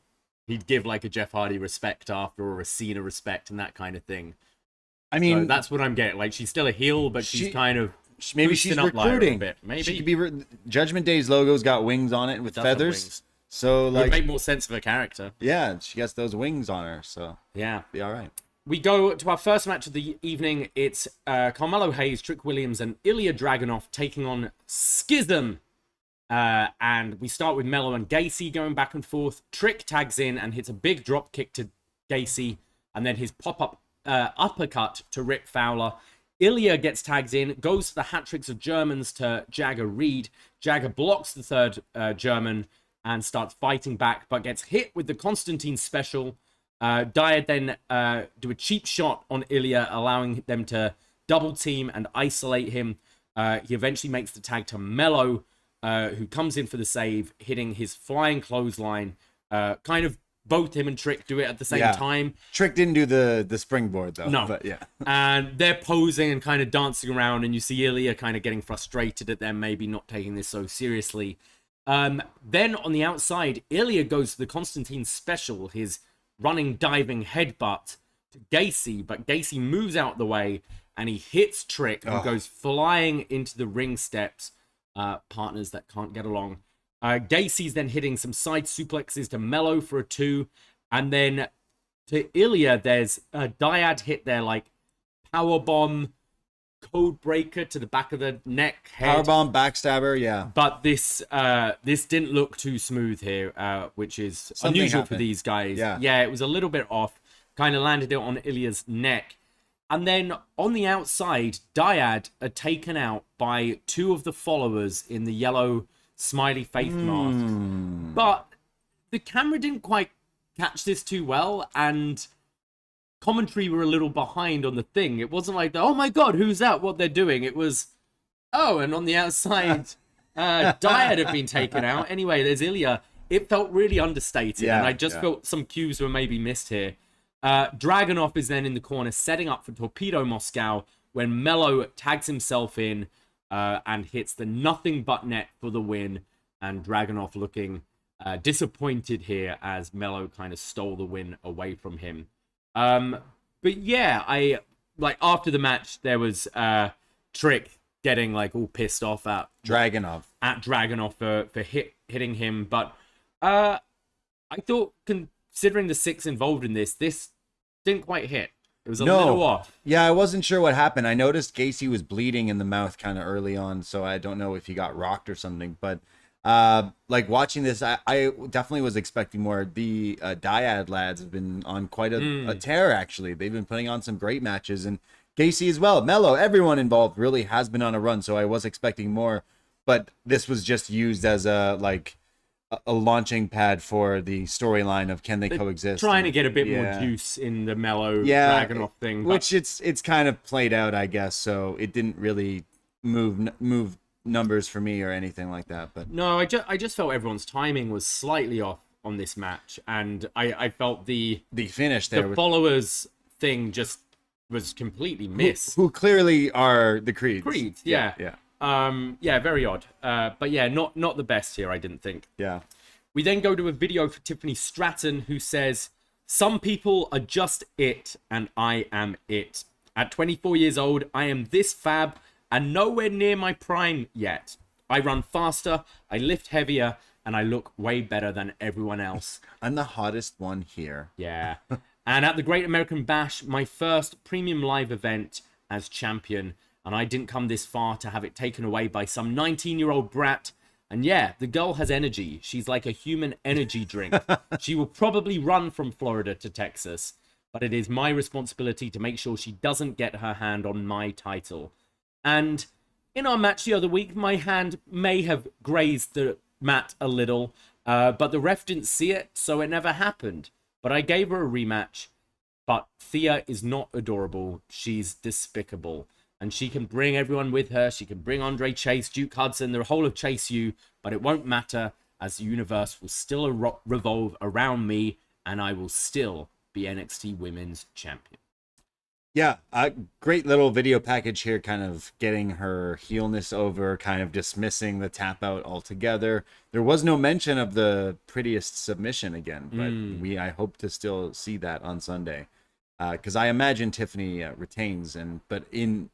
give like a Jeff Hardy respect after, or a Cena respect, and that kind of thing. I mean, So that's what I'm getting. Like, she's still a heel, but she's kind of maybe she's boosting up Lyra a recruiting. bit. Maybe she could be. Judgment Day's logo's got wings on it with Does have feathers. wings. So It like, would make more sense of her character. yeah, she gets those wings on her. So Yeah. be all right. We go to our first match of the evening. It's Carmelo Hayes, Trick Williams, and Ilja Dragunov taking on Schism. And we start with Melo and Gacy going back and forth. Trick tags in and hits a big drop kick to Gacy, and then his pop-up uppercut to Rip Fowler. Ilja gets tagged in, goes for the hat tricks of Germans to Jagger Reed. Jagger blocks the third German and starts fighting back, but gets hit with the Constantine special. Dyad then do a cheap shot on Ilja, allowing them to double team and isolate him. He eventually makes the tag to Melo, who comes in for the save, hitting his flying clothesline. Kind of both him and Trick do it at the same time. Trick didn't do the springboard though. No. But yeah. And they're posing and kind of dancing around, and you see Ilja kind of getting frustrated at them maybe not taking this so seriously. Then on the outside, Ilja goes to the Constantine special, his running diving headbutt to Gacy, but Gacy moves out the way and he hits Trick and goes flying into the ring steps. Partners that can't get along. Gacy's then hitting some side suplexes to Melo for a 2, and then to Ilja there's a Dyad hit there, like powerbomb code breaker to the back of the neck, head. Powerbomb, backstabber, yeah. But this didn't look too smooth here, which is Something unusual for happened. these guys. Yeah. It was a little bit off. Kind of landed it on Ilya's neck. And then on the outside, Dyad are taken out by 2 of the followers in the yellow smiley face mask. But the camera didn't quite catch this too well, and commentary were a little behind on the thing. It wasn't like, oh my god, who's that? What they're doing? It was, and on the outside, Dyad have been taken out. Anyway, there's Ilja. It felt really understated, and I just felt some cues were maybe missed here. Dragunov is then in the corner setting up for Torpedo Moscow when Melo tags himself in and hits the nothing but net for the win, and Dragunov looking disappointed here as Melo kind of stole the win away from him. But yeah, I like after the match there was Trick getting like all pissed off at Dragunov for hitting him, but I thought considering the 6 involved in this didn't quite hit. It was a little off. Yeah, I wasn't sure what happened. I noticed Gacy was bleeding in the mouth kind of early on, so I don't know if he got rocked or something. But like watching this, I definitely was expecting more. The Dyad lads have been on quite a tear, actually. They've been putting on some great matches, and Gacy as well. Melo, everyone involved really has been on a run, so I was expecting more. But this was just used as a launching pad for the storyline of can they coexist. Trying to get a bit more juice in the Melo Dragunov thing. Which it's kind of played out, I guess, so it didn't really move numbers for me or anything like that. But no, I just felt everyone's timing was slightly off on this match, and I felt the finish there the followers thing just was completely missed. Who clearly are the Creeds. Yeah. Very odd. But yeah, not the best here, I didn't think. Yeah. We then go to a video for Tiffany Stratton, who says, "Some people are just it, and I am it. At 24 years old, I am this fab and nowhere near my prime yet. I run faster, I lift heavier, and I look way better than everyone else. I'm the hottest one here." Yeah. And at the Great American Bash, my first premium live event as champion, and I didn't come this far to have it taken away by some 19-year-old brat. And yeah, the girl has energy. She's like a human energy drink. She will probably run from Florida to Texas, but it is my responsibility to make sure she doesn't get her hand on my title. And in our match the other week, my hand may have grazed the mat a little, but the ref didn't see it, so it never happened. But I gave her a rematch. But Thea is not adorable. She's despicable. And she can bring everyone with her. She can bring Andre Chase, Duke Hudson, the whole of Chase U. But it won't matter, as the universe will still revolve around me. And I will still be NXT Women's Champion. Yeah, a great little video package here, kind of getting her heelness over, kind of dismissing the tap out altogether. There was no mention of the prettiest submission again, but I hope to still see that on Sunday, because I imagine Tiffany retains, but in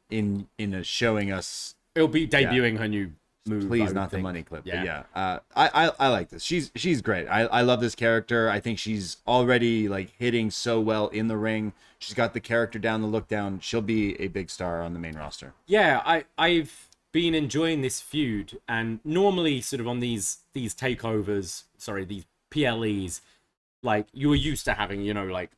showing us, it'll be debuting her new move. Please, not the money clip. Yeah, but yeah. I like this. She's great. I love this character. I think she's already like hitting so well in the ring. She's got the character down, the look down. She'll be a big star on the main roster. Yeah, I've been enjoying this feud, and normally sort of on these takeovers, these PLEs, like you were used to having, like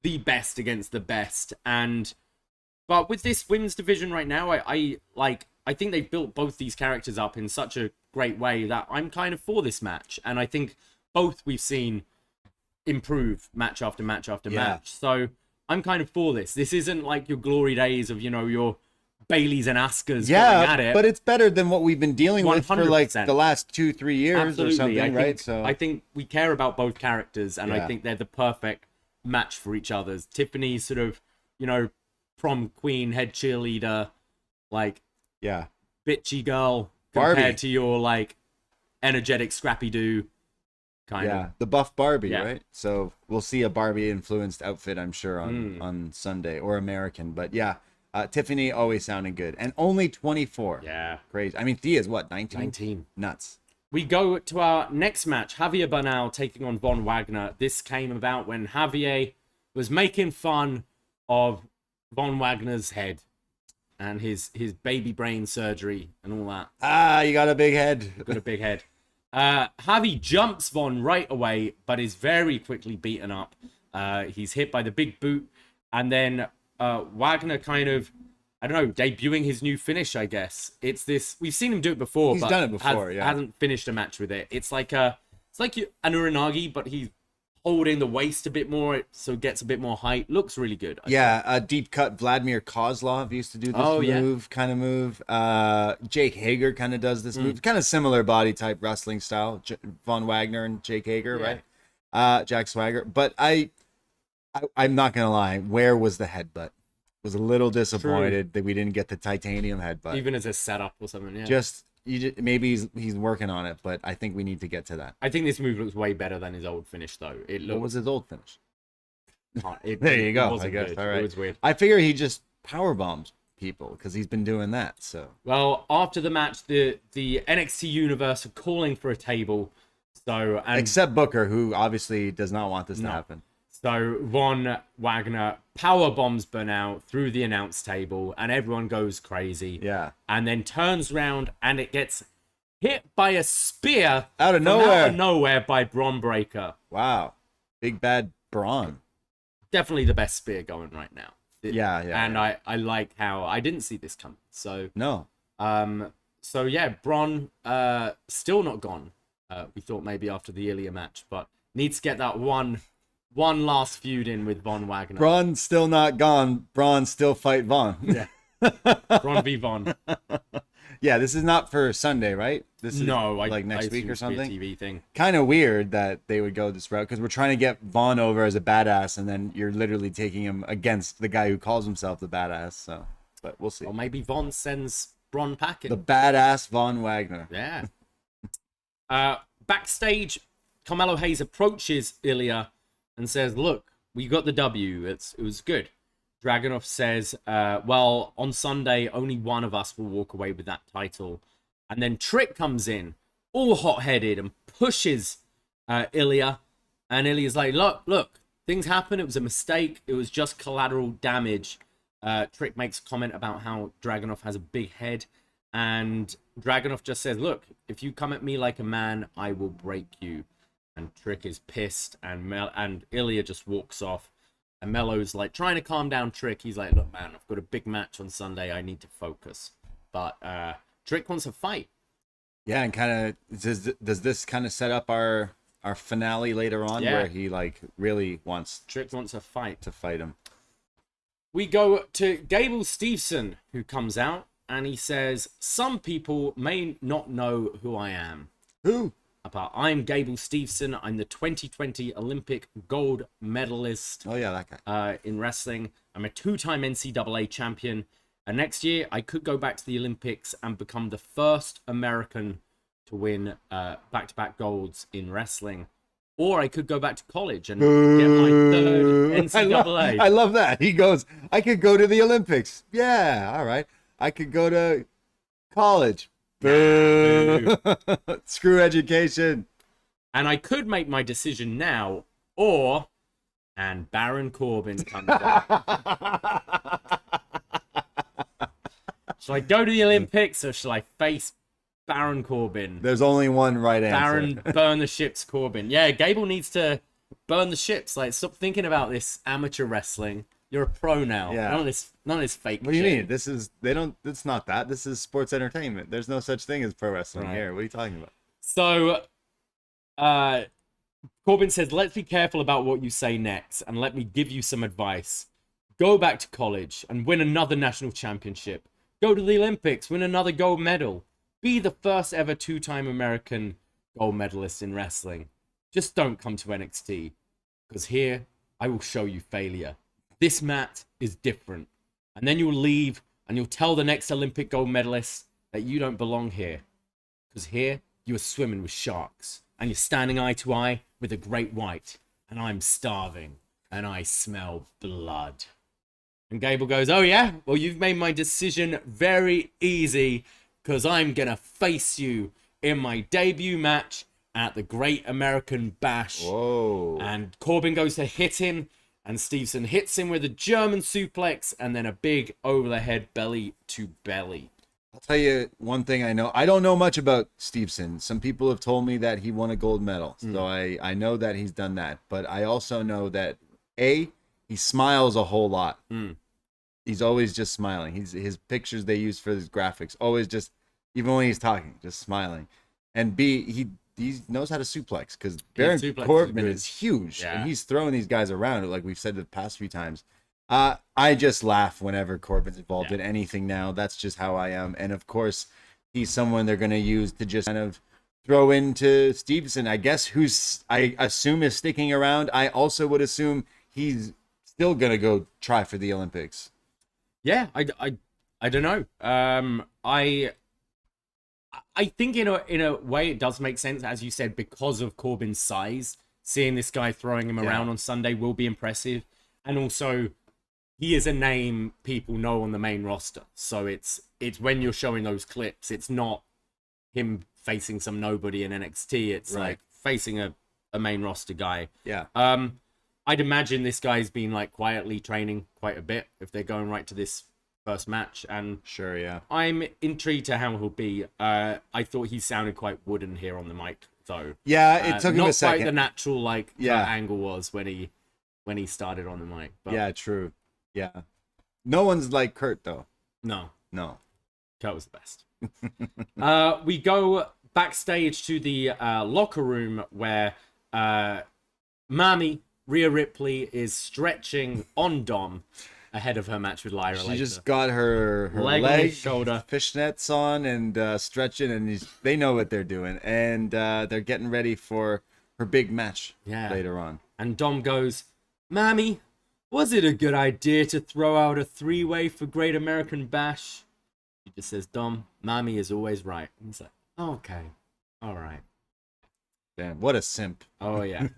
the best against the best, but with this women's division right now, I think they've built both these characters up in such a great way that I'm kind of for this match, and I think both we've seen improve match after match after match. So I'm kind of for this. This isn't like your glory days of, your Baileys and Asukas going at it. But it's better than what we've been dealing with for like 100%. the last 2-3 years or something, right? I think we care about both characters, and I think they're the perfect match for each other. Tiffany's sort of, prom queen, head cheerleader, like bitchy girl compared Barbie to your like energetic Scrappy-Doo kind of. The buff Barbie, right? So we'll see a Barbie influenced outfit, I'm sure, on Sunday, or American. But Tiffany always sounding good, and only 24. Crazy. I mean, Thea's what, 19? Nuts. We go to our next match, Javier Bernal taking on Von Wagner. This came about when Javier was making fun of Von Wagner's head and his baby brain surgery and all that. You got a big head. Got a big head. Javi jumps Von right away, but is very quickly beaten up. He's hit by the big boot, and then Wagner kind of, I don't know, debuting his new finish, I guess. It's this, we've seen him do it before. He's done it before, hasn't finished a match with it. It's like an Uranagi, but he's holding the waist a bit more, so it gets a bit more height. Looks really good. A deep cut Vladimir Kozlov used to do this kind of move. Jake Hager kind of does this move. Kind of similar body type wrestling style. Von Wagner and Jake Hager, right? Jack Swagger. But I'm not going to lie. Where was the headbutt? Was a little disappointed that we didn't get the titanium headbutt. Even as a setup or something, maybe he's working on it, but I think we need to get to that. I think this move looks way better than his old finish, though. What was his old finish? There you go. I guess. Good. All right. It was weird. I figure he just power bombs people because he's been doing that. So after the match, the NXT universe are calling for a table. Except Booker, who obviously does not want this to happen. So Von Wagner power bombs Bernal through the announce table, and everyone goes crazy. Yeah. And then turns around, and it gets hit by a spear out of nowhere by Braun Breaker. Wow. Big bad Braun. Definitely the best spear going right now. And yeah. I like how I didn't see this coming. So no. Braun still not gone. We thought maybe after the Ilja match, but needs to get that one last feud in with Von Wagner. Braun still not gone. Braun still fight Von. Yeah. Braun v Von. Yeah, this is not for Sunday, right? This is like next week or something. A TV thing. Kind of weird that they would go this route because we're trying to get Von over as a badass, and then you're literally taking him against the guy who calls himself the badass. So, but we'll see. Or maybe Von sends Braun packing. The badass Von Wagner. Yeah. Backstage, Carmelo Hayes approaches Ilja and says, "Look, we got the W. It was good." Dragunov says, well, on Sunday, only one of us will walk away with that title. And then Trick comes in, all hot-headed, and pushes Ilja. And Ilja's like, look, things happen. It was a mistake. It was just collateral damage. Trick makes a comment about how Dragunov has a big head. And Dragunov just says, look, if you come at me like a man, I will break you. And Trick is pissed, and Ilja just walks off. And Melo's like trying to calm down Trick. He's like, look, man, I've got a big match on Sunday. I need to focus. But Trick wants a fight. Yeah, and kind of does this kind of set up our finale later on where he like really wants Trick wants a fight to fight him. We go to Gable Steveson, who comes out and he says, "Some people may not know who I am." Who? I'm Gable Steveson. I'm the 2020 Olympic gold medalist. Oh yeah, that guy. In wrestling. I'm a 2-time NCAA champion. And next year, I could go back to the Olympics and become the first American to win back-to-back golds in wrestling. Or I could go back to college and get my third NCAA. I love that. He goes, I could go to the Olympics. Yeah, all right. I could go to college. Boo. Screw education. And I could make my decision now, and Baron Corbin comes out. Shall I go to the Olympics or shall I face Baron Corbin? There's only one right answer. Baron burn the ships Corbin. Yeah, Gable needs to burn the ships. Like, stop thinking about this amateur wrestling. You're a pro now. Yeah. None of this fake What do you shit. mean? It's not that. This is sports entertainment. There's no such thing as pro wrestling here. What are you talking about? So, Corbin says, "Let's be careful about what you say next, and let me give you some advice. Go back to college and win another national championship. Go to the Olympics, win another gold medal. Be the first ever 2-time American gold medalist in wrestling. Just don't come to NXT, because here I will show you failure. This mat is different. And then you'll leave and you'll tell the next Olympic gold medalist that you don't belong here. Because here you are swimming with sharks and you're standing eye to eye with a great white. And I'm starving and I smell blood." And Gable goes, "Oh yeah? Well, you've made my decision very easy, because I'm going to face you in my debut match at the Great American Bash." Whoa. And Corbin goes to hit him, and Steveson hits him with a German suplex and then a big over-the-head belly-to-belly. I'll tell you one thing I know. I don't know much about Steveson. Some people have told me that he won a gold medal. So I know that he's done that. But I also know that, he smiles a whole lot. He's always just smiling. His pictures they use for his graphics, always just, even when he's talking, just smiling. And B, he knows how to suplex, because Baron Corbin is huge. Yeah. And he's throwing these guys around, like we've said the past few times. I just laugh whenever Corbin's involved in anything now. That's just how I am. And of course, he's someone they're going to use to just kind of throw into Steveson, I guess, who's, I assume, is sticking around. I also would assume he's still going to go try for the Olympics. Yeah, I don't know. I think in a way it does make sense, as you said, because of Corbin's size. Seeing this guy throwing him around on Sunday will be impressive, and also he is a name people know on the main roster. So it's when you're showing those clips, it's not him facing some nobody in NXT. It's like facing a main roster guy. Yeah. I'd imagine this guy's been like quietly training quite a bit if they're going right to this first match. And Sure, yeah. I'm intrigued to how he'll be. I thought he sounded quite wooden here on the mic, though. Yeah, it took him a second. Not quite the natural angle was when he started on the mic. But yeah, true. Yeah. No one's like Kurt, though. No, Kurt was the best. We go backstage to the locker room where Mami, Rhea Ripley, is stretching on Dom ahead of her match with Lyra. She just got her leg on his shoulder, fishnets on, and stretching, and they know what they're doing, and they're getting ready for her big match later on. And Dom goes, "Mami, was it a good idea to throw out a 3-way for Great American Bash?" She just says, "Dom, Mami is always right." And he's like, "Okay, all right." Damn, what a simp. Oh, yeah.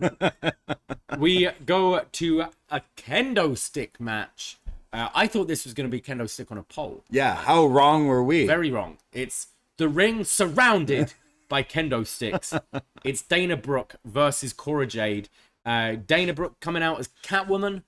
We go to a kendo stick match. I thought this was going to be kendo stick on a pole. Yeah, how wrong were we? Very wrong. It's the ring surrounded by kendo sticks. It's Dana Brooke versus Cora Jade. Dana Brooke coming out as Catwoman.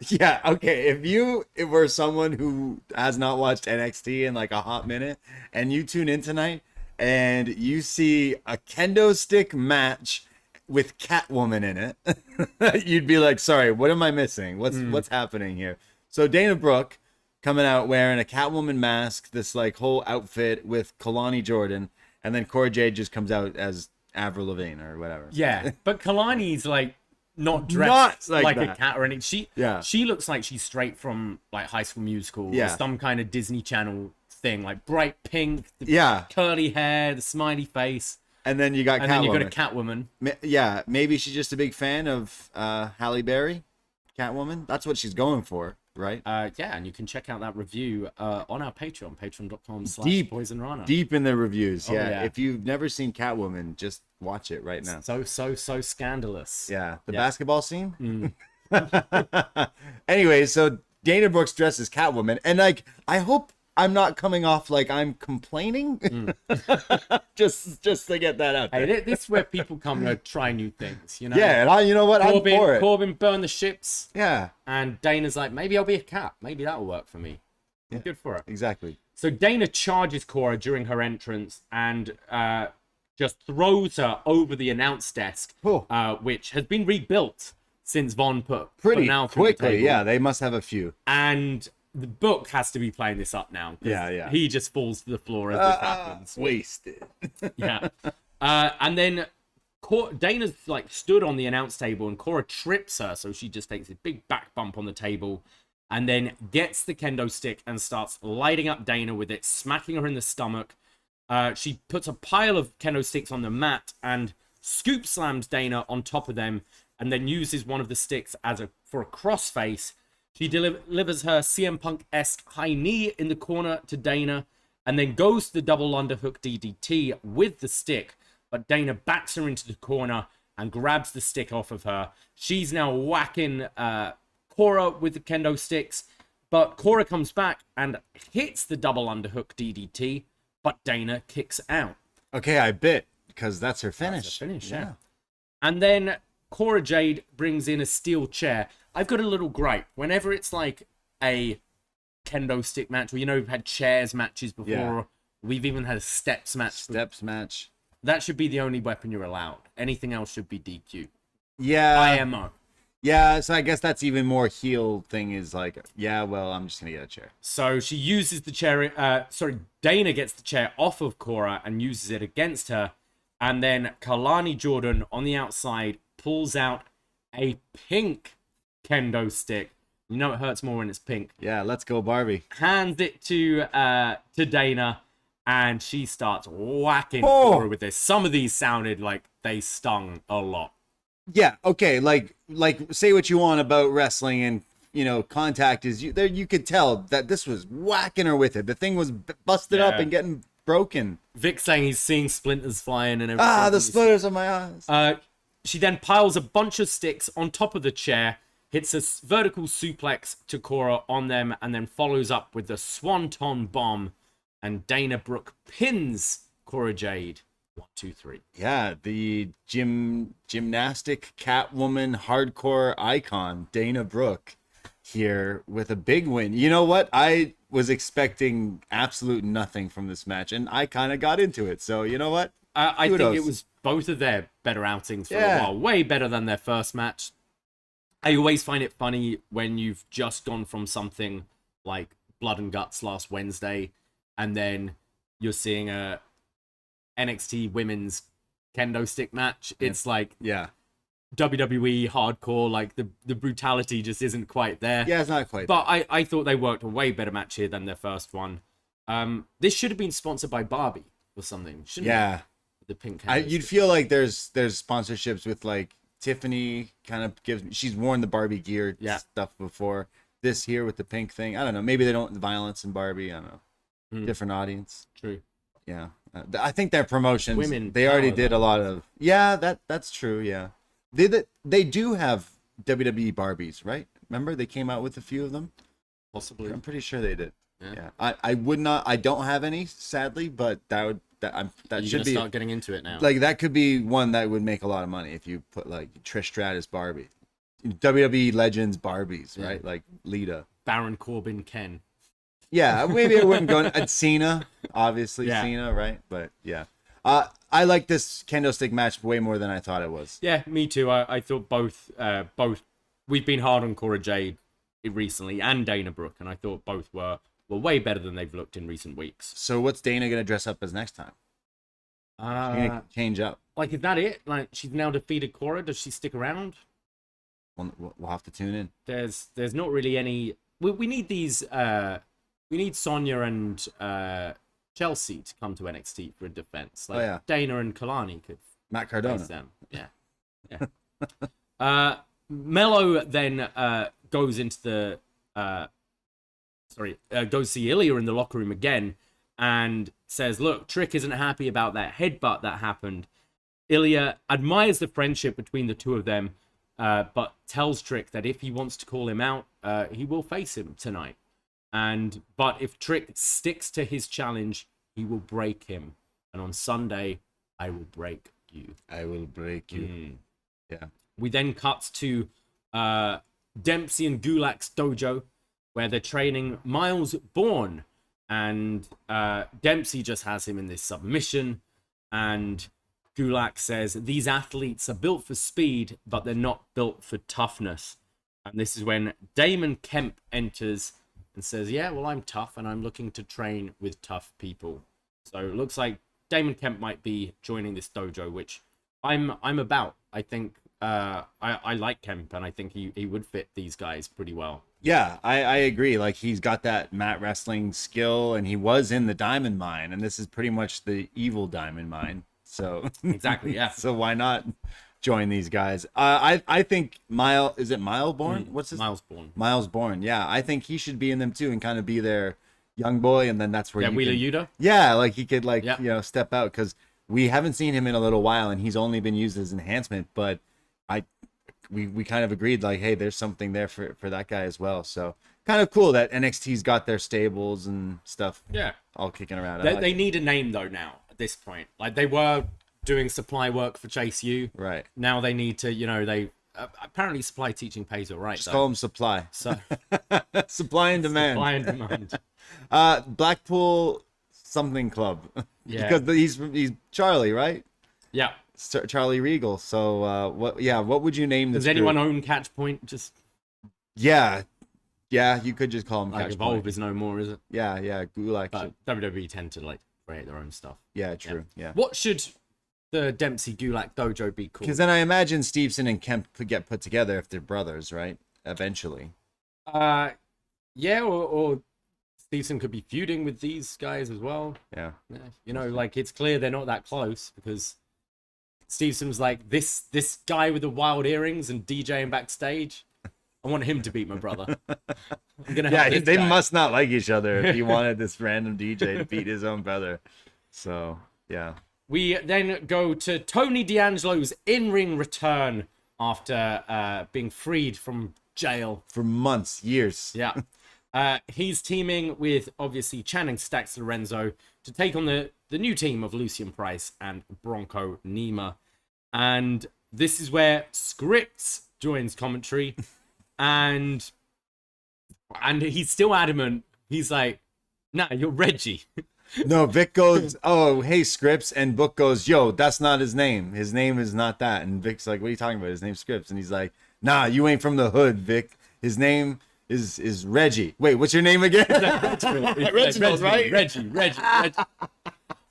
Yeah, okay. If you were someone who has not watched NXT in like a hot minute, and you tune in tonight, and you see a kendo stick match with Catwoman in it, you'd be like, sorry, what am I missing? What's happening here? So Dana Brooke coming out wearing a Catwoman mask, this like whole outfit with Kalani Jordan, and then Cora Jade just comes out as Avril Lavigne or whatever. Yeah, but Kalani's like not dressed Not like a that. cat or anything. Yeah. She looks like she's straight from like High School Musical or Yeah. some kind of Disney Channel thing, like bright pink, the Yeah. curly hair, the smiley face, And then you got and Catwoman. then you got a Catwoman. Yeah, maybe she's just a big fan of Halle Berry, Catwoman. That's what she's going for, right? Yeah, and you can check out that review on our Patreon, patreon.com/PoisonRana. Deep in the reviews. Oh, Yeah. yeah. If you've never seen Catwoman, just watch it right now. So scandalous. Yeah, the Yeah. basketball scene. Anyway, so Dana Brooks dresses Catwoman, and like, I hope I'm not coming off like I'm complaining. just to get that out there. Hey, this is where people come to try new things, you know? Yeah, and you know what? I'm for it. Corbin burned the ships, Yeah, and Dana's like, maybe I'll be a cat. Maybe that'll work for me. Yeah. Good for her. exactly. So Dana charges Cora during her entrance and just throws her over the announce desk, Oh. which has been rebuilt since Von put Pretty Bernal through the quickly. table. Yeah, they must have a few. And the book has to be playing this up now. 'cause Yeah. He just falls to the floor as this happens. Wasted. Yeah. And then Dana's like stood on the announce table and Cora trips her. So she just takes a big back bump on the table and then gets the kendo stick and starts lighting up Dana with it, smacking her in the stomach. She puts a pile of kendo sticks on the mat and scoop slams Dana on top of them and then uses one of the sticks for a crossface. She delivers her CM Punk-esque high knee in the corner to Dana and then goes to the double underhook DDT with the stick, but Dana backs her into the corner and grabs the stick off of her. She's now whacking Cora with the kendo sticks, but Cora comes back and hits the double underhook DDT, but Dana kicks out. Okay, I bit because that's her finish. That's her finish, yeah. And then Cora Jade brings in a steel chair. I've got a little gripe. Whenever it's like a kendo stick match, or we've had chairs matches before. Yeah. We've even had a steps match. Steps match. That should be the only weapon you're allowed. Anything else should be DQ. Yeah. IMO. Yeah, so I guess that's even more heel thing is like, yeah, well, I'm just going to get a chair. So she uses the chair. Dana gets the chair off of Cora and uses it against her. And then Kalani Jordan on the outside pulls out a pink kendo stick. You know it hurts more when it's pink. Yeah, let's go, Barbie. Hands it to Dana, and she starts whacking Oh. Cora with this. Some of these sounded like they stung a lot. Yeah, okay, like say what you want about wrestling and contact is you could tell that this was whacking her with it. The thing was busted up Yeah. and getting broken. Vic saying he's seeing splinters flying and everything. The splitters of my eyes. She then piles a bunch of sticks on top of the chair, hits a vertical suplex to Cora on them, and then follows up with the Swanton Bomb. And Dana Brooke pins Cora Jade. 1, 2, 3. Yeah, the gymnastic Catwoman hardcore icon, Dana Brooke, here with a big win. You know what? I was expecting absolute nothing from this match, and I kind of got into it. So, you know what? I think Kudos. it was both of their better outings for Yeah. a while. Way better than their first match. I always find it funny when you've just gone from something like Blood and Guts last Wednesday, and then you're seeing a NXT women's kendo stick match. It's like Yeah. WWE hardcore, like the brutality just isn't quite there. Yeah, it's not quite. But I thought they worked a way better match here than their first one. This should have been sponsored by Barbie or something, shouldn't it? Yeah. The pink kendo You'd stick. feel like there's sponsorships with like Tiffany kind of gives she's worn the Barbie gear stuff before. This here with the pink thing. I don't know. Maybe they don't violence in Barbie. I don't know. Different audience. True. Yeah. I think their promotions Women they already power, did though. a lot of. Yeah, that's true, yeah. They do have WWE Barbies, right? Remember they came out with a few of them? Possibly. I'm pretty sure they did. Yeah. I would not I don't have any sadly, but that You're should gonna be start getting into it now. like that could be one that would make a lot of money if you put like Trish Stratus Barbie. WWE Legends Barbies, right? Like Lita. Baron Corbin Ken. Yeah, maybe I wouldn't go at Cena, obviously Yeah. Cena, right? But yeah. I like this kendo stick match way more than I thought it was. Yeah, me too. I thought both. We've been hard on Cora Jade recently, and Dana Brooke, and I thought both were way better than they've looked in recent weeks. So what's Dana gonna dress up as next time? She's gonna change up. Like, is that it? Like, she's now defeated Cora. Does she stick around? We'll have to tune in. There's not really any. We need these. We need Sonya and Chelsea to come to NXT for a defense. Like Dana and Kalani could. Matt Cardona. Them. Yeah. Melo then goes into the goes see Ilja in the locker room again and says, look, Trick isn't happy about that headbutt that happened. Ilja admires the friendship between the two of them, but tells Trick that if he wants to call him out, he will face him tonight. But if Trick sticks to his challenge, he will break him. And on Sunday, I will break you. I will break you. Yeah. We then cut to Dempsey and Gulak's dojo, where they're training Miles Bourne. And Dempsey just has him in this submission. And Gulak says, these athletes are built for speed, but they're not built for toughness. And this is when Damon Kemp enters and says, yeah, well, I'm tough and I'm looking to train with tough people. So it looks like Damon Kemp might be joining this dojo, which I'm about. I think I like Kemp, and I think he would fit these guys pretty well. Yeah, I agree. Like, he's got that mat wrestling skill, and he was in the Diamond Mine, and this is pretty much the evil Diamond Mine. So exactly, yeah. So why not join these guys? I think Miles Bourne? What's his Miles Bourne? Miles Bourne. Yeah, I think he should be in them too, and kind of be their young boy, and then that's where Wheeler Yuta. Yeah, like he could step out, because we haven't seen him in a little while, and he's only been used as enhancement. But we kind of agreed, like, hey, there's something there for that guy as well. So kind of cool that NXT's got their stables and stuff. Yeah, all kicking around. They need a name though now at this point. Like, they were doing supply work for Chase U. Right. Now they need to, they apparently supply teaching pays all right. Just call them supply. So supply and demand. Supply and demand. Blackpool something club. Yeah. Because he's Charlie, right? Yeah. Charlie Regal. So what would you name this? Does anyone own Catchpoint? Just yeah, you could just call him like Catchpoint. Evolve is no more, is it? Yeah, Gulak. But WWE tend to create their own stuff. Yeah, true. Yeah. What should the Dempsey Gulak dojo be called? Because then I imagine Steveson and Kemp could get put together if they're brothers, right? Eventually. Yeah, or Steveson could be feuding with these guys as well. Yeah. It's clear they're not that close, because Stevenson's like, this guy with the wild earrings and DJing backstage, I want him to beat my brother. I'm gonna have they must not like each other if he wanted this random DJ to beat his own brother. So, yeah. We then go to Tony D'Angelo's in-ring return after being freed from jail. For months, years. Yeah. He's teaming with, obviously, Channing Stacks Lorenzo to take on the new team of Lucian Price and Bronco Nima. And this is where Scripps joins commentary. and he's still adamant. He's like, nah, you're Reggie. No, Vic goes, oh, hey, Scripps. And Book goes, yo, that's not his name. His name is not that. And Vic's like, what are you talking about? His name's Scripps. And he's like, nah, you ain't from the hood, Vic. His name is Reggie. Wait, what's your name again? Reginald, right? Reggie.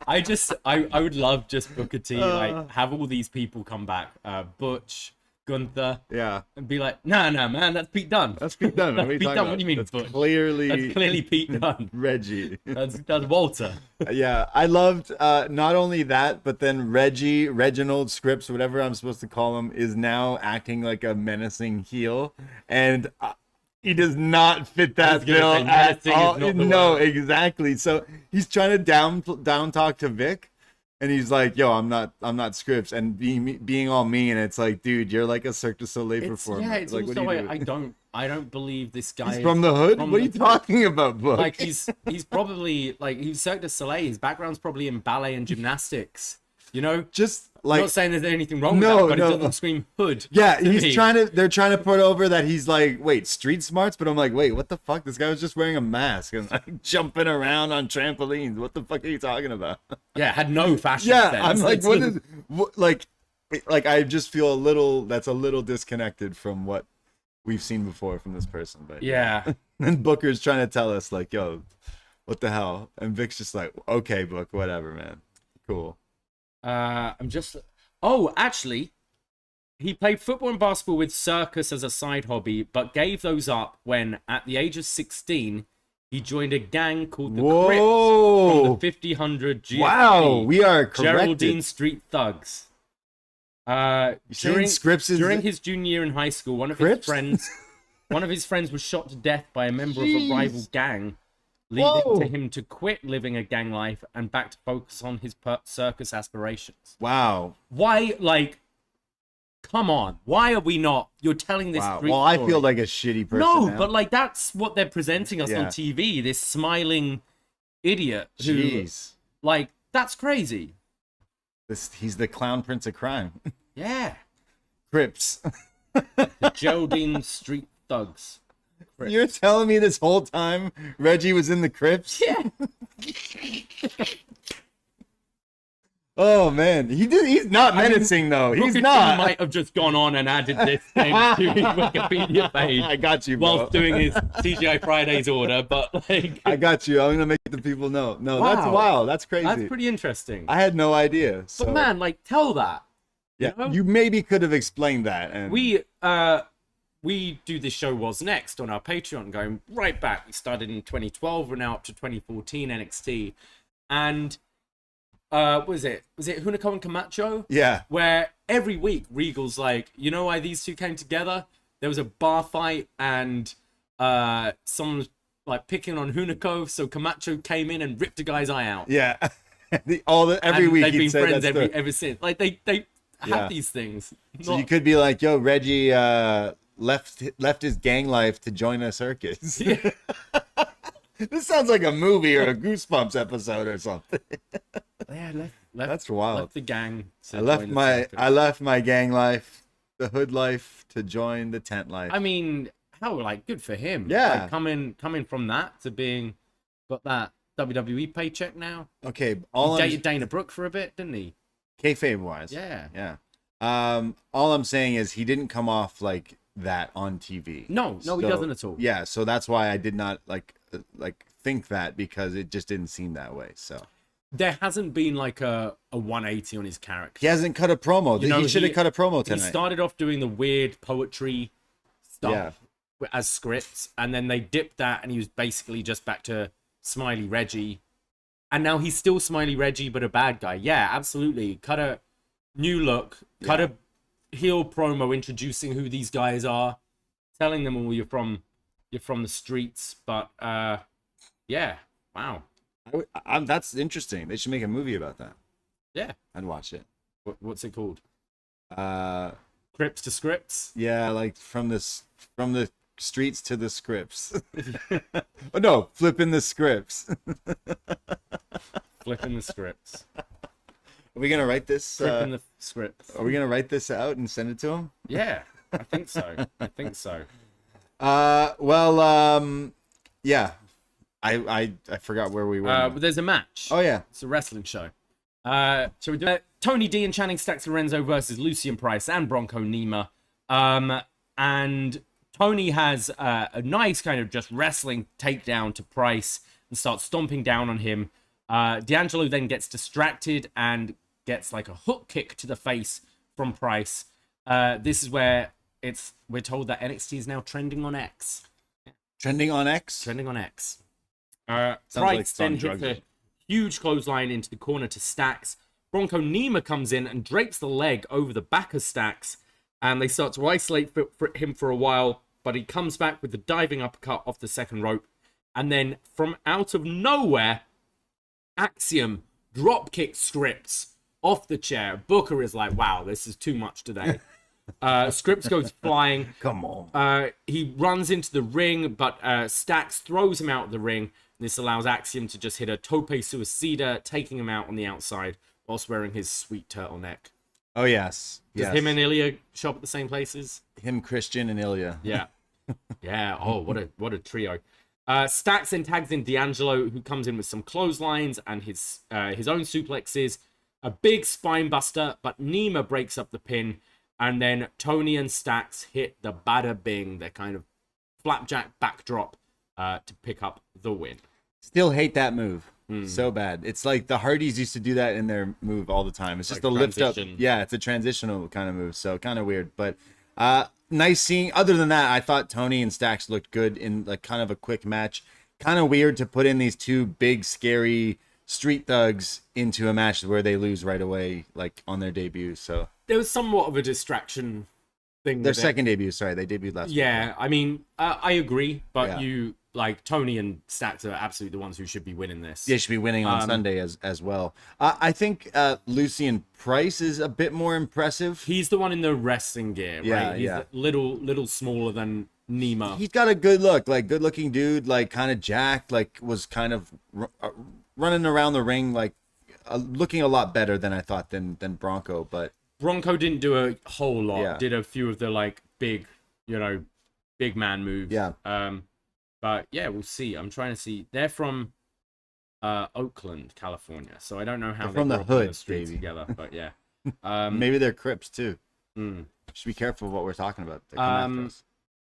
I would love just Booker T, have all these people come back. Butch, Gunther. Yeah. And be like, nah, man, that's Pete Dunne. That's Pete Dunne. That's Pete Dunne. What do you mean, that's Butch? Clearly Pete Dunne. Reggie. That's Walter. Yeah, I loved not only that, but then Reginald Scripps, whatever I'm supposed to call him, is now acting like a menacing heel. And he does not fit that bill at all. No, exactly. So he's trying to down talk to Vic, and he's like, "Yo, I'm not Scripps," and being all mean. And it's like, dude, you're like a Cirque du Soleil performer. Yeah, it's like, also I don't believe this guy. He's from the hood. What are you talking about, Book? Like he's probably he's Cirque du Soleil. His background's probably in ballet and gymnastics. Just like, I'm not saying there's anything wrong with that, but it doesn't scream hood. Yeah, they're trying to put over that he's like, wait, street smarts, but I'm like, wait, what the fuck? This guy was just wearing a mask and like jumping around on trampolines. What the fuck are you talking about? Yeah, had no fashion sense. I'm like, like I just feel that's a little disconnected from what we've seen before from this person. But Yeah. and Booker's trying to tell us like, yo, what the hell? And Vic's just like, okay, Book, whatever, man. Cool. Oh, actually, he played football and basketball with circus as a side hobby, but gave those up when, at the age of 16, he joined a gang called the Crips from the 50-100 GFP. Wow, we are corrected. Geraldine Street Thugs. During his junior year in high school, one of his friends was shot to death by a member of a rival gang, leading to him to quit living a gang life and back to focus on his circus aspirations. Wow. Why, like, come on. Why are we not? You're telling this street Well, I story. feel like a shitty person No, now. but, like, that's what they're presenting us on TV. This smiling idiot who, Jeez. like, that's crazy. He's the clown prince of crime. Yeah. Crips. The Geraldine Street Thugs. Crips. You're telling me this whole time Reggie was in the Crips? Yeah. Oh man, he's not menacing though. He's Brooke not. might have just gone on and added this thing to his Wikipedia page. I got you, bro. Whilst doing his CGI Fridays order, but like, I got you. I'm gonna make the people know. No, Wow. that's wild. That's crazy. that's pretty interesting. I had no idea. So, But man, like, tell that. yeah, know? you maybe could have explained that. And We do this show Was Next on our Patreon, going right back. We started in 2012, we're now up to 2014 NXT, and was it Hunico and Camacho? yeah, Where every week Regal's like, you know why these two came together? There was a bar fight and someone was like picking on Hunico, so Camacho came in and ripped a guy's eye out. yeah. Every And week they've he'd been say friends that ever since. Like they Yeah. have these things. So you could be like, yo, Reggie left his gang life to join a circus. Yeah. This sounds like a movie or a Goosebumps episode or something. Yeah, left, That's wild. Left the gang. to I left join the my circus. gang life, the hood life, to join the tent life. I mean, how like good for him. Yeah. Like, coming from that to being got that WWE paycheck now. Okay, He dated Dana Brooke for a bit, didn't he? kayfabe wise. Yeah. Yeah. All I'm saying is he didn't come off like that on TV. No, he doesn't at all. Yeah, so that's why I did not like think that, because it just didn't seem that way. So There hasn't been like a 180 on his character. he hasn't cut a promo. You know, he should have cut a promo He tonight. started off doing the weird poetry stuff as scripts, and then they dipped that, and he was basically just back to Smiley Reggie. And now he's still Smiley Reggie, but a bad guy. Yeah, absolutely. Cut a new look, cut a heel promo introducing who these guys are, telling them all you're from the streets. But yeah, wow. That's interesting. They should make a movie about that. Yeah. I'd watch it. What's it called? Uh, Crips to Scripts? yeah, like from the streets to the scripts. Oh no, flipping the scripts. Flipping the scripts. Are we gonna write this? Flipping the scripts. Are we gonna write this out and send it to him? Yeah, I think so. I think so. Yeah. I forgot where we were. But there's a match. Oh yeah. It's a wrestling show. So we do Tony D and Channing Stacks Lorenzo versus Lucian Price and Bronco Nima. And Tony has a nice kind of just wrestling takedown to Price and starts stomping down on him. D'Angelo then gets distracted and gets like a hook kick to the face from Price. This is where we're told that NXT is now trending on X. Trending on X. Trending on X. like Price some then hits drugs. a huge clothesline into the corner to Stacks. Bronco Nima comes in and drapes the leg over the back of Stacks, and they start to isolate him for a while, but he comes back with the diving uppercut off the second rope, and then from out of nowhere, Axiom drop kick Scripps off the chair. Booker is like, wow, this is too much today. Scripps goes flying. Come on. He runs into the ring, but Stacks throws him out of the ring. This allows Axiom to just hit a tope suicida, taking him out on the outside whilst wearing his sweet turtleneck. Oh yes. Does Yes. him and Ilja shop at the same places? Him, Christian, and Ilja. Yeah. Yeah. Oh, what a trio. Stacks then tags in D'Angelo, who comes in with some clotheslines and his own suplexes. A big spine buster, but Nima breaks up the pin. And then Tony and Stax hit the bada bing, their kind of flapjack backdrop to pick up the win. Still hate that move. So bad. It's like the Hardys used to do that in their move all the time. It's just like the lift up. Yeah, it's a transitional kind of move. So kind of weird. But nice seeing. Other than that, I thought Tony and Stax looked good in like kind of a quick match. Kind of weird to put in these two big, scary street thugs into a match where they lose right away, like on their debut. So there was somewhat of a distraction thing. Their second debut, sorry, they debuted last week. Yeah, I mean, I agree, but you like Tony and Stax are absolutely the ones who should be winning this. They should be winning on Sunday as well. I think Lucian Price is a bit more impressive. He's the one in the wrestling gear, right? He's a little smaller than Nima. He's got a good look, like good looking dude, like kind of jacked, like was kind of running around the ring, like looking a lot better than I thought than Bronco. But Bronco didn't do a whole lot. Yeah. Did a few of the like big man moves. Yeah. But yeah, we'll see. I'm trying to see. They're from Oakland, California, so I don't know how they're from the brought hood, the streets baby. together. But yeah, maybe they're Crips too. mm. Should be careful what we're talking about. They come after us.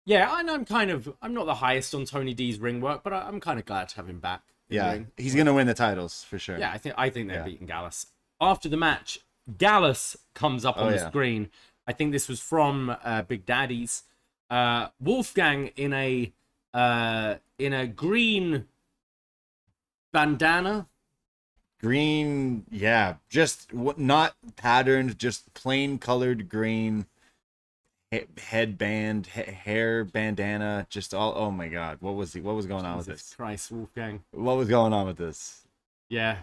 Yeah, and I'm not the highest on Tony D's ring work, but I'm kind of glad to have him back. Yeah, he's gonna win the titles for sure. Yeah, I think they're beating Gallus. After the match, Gallus comes up on the screen. I think this was from Big Daddy's. Wolfgang in a green bandana. Green, yeah, just not patterned, just plain colored green headband, hair bandana, just all. Oh my God, what was going on with this? Christ, Wolfgang. What was going on with this? Yeah,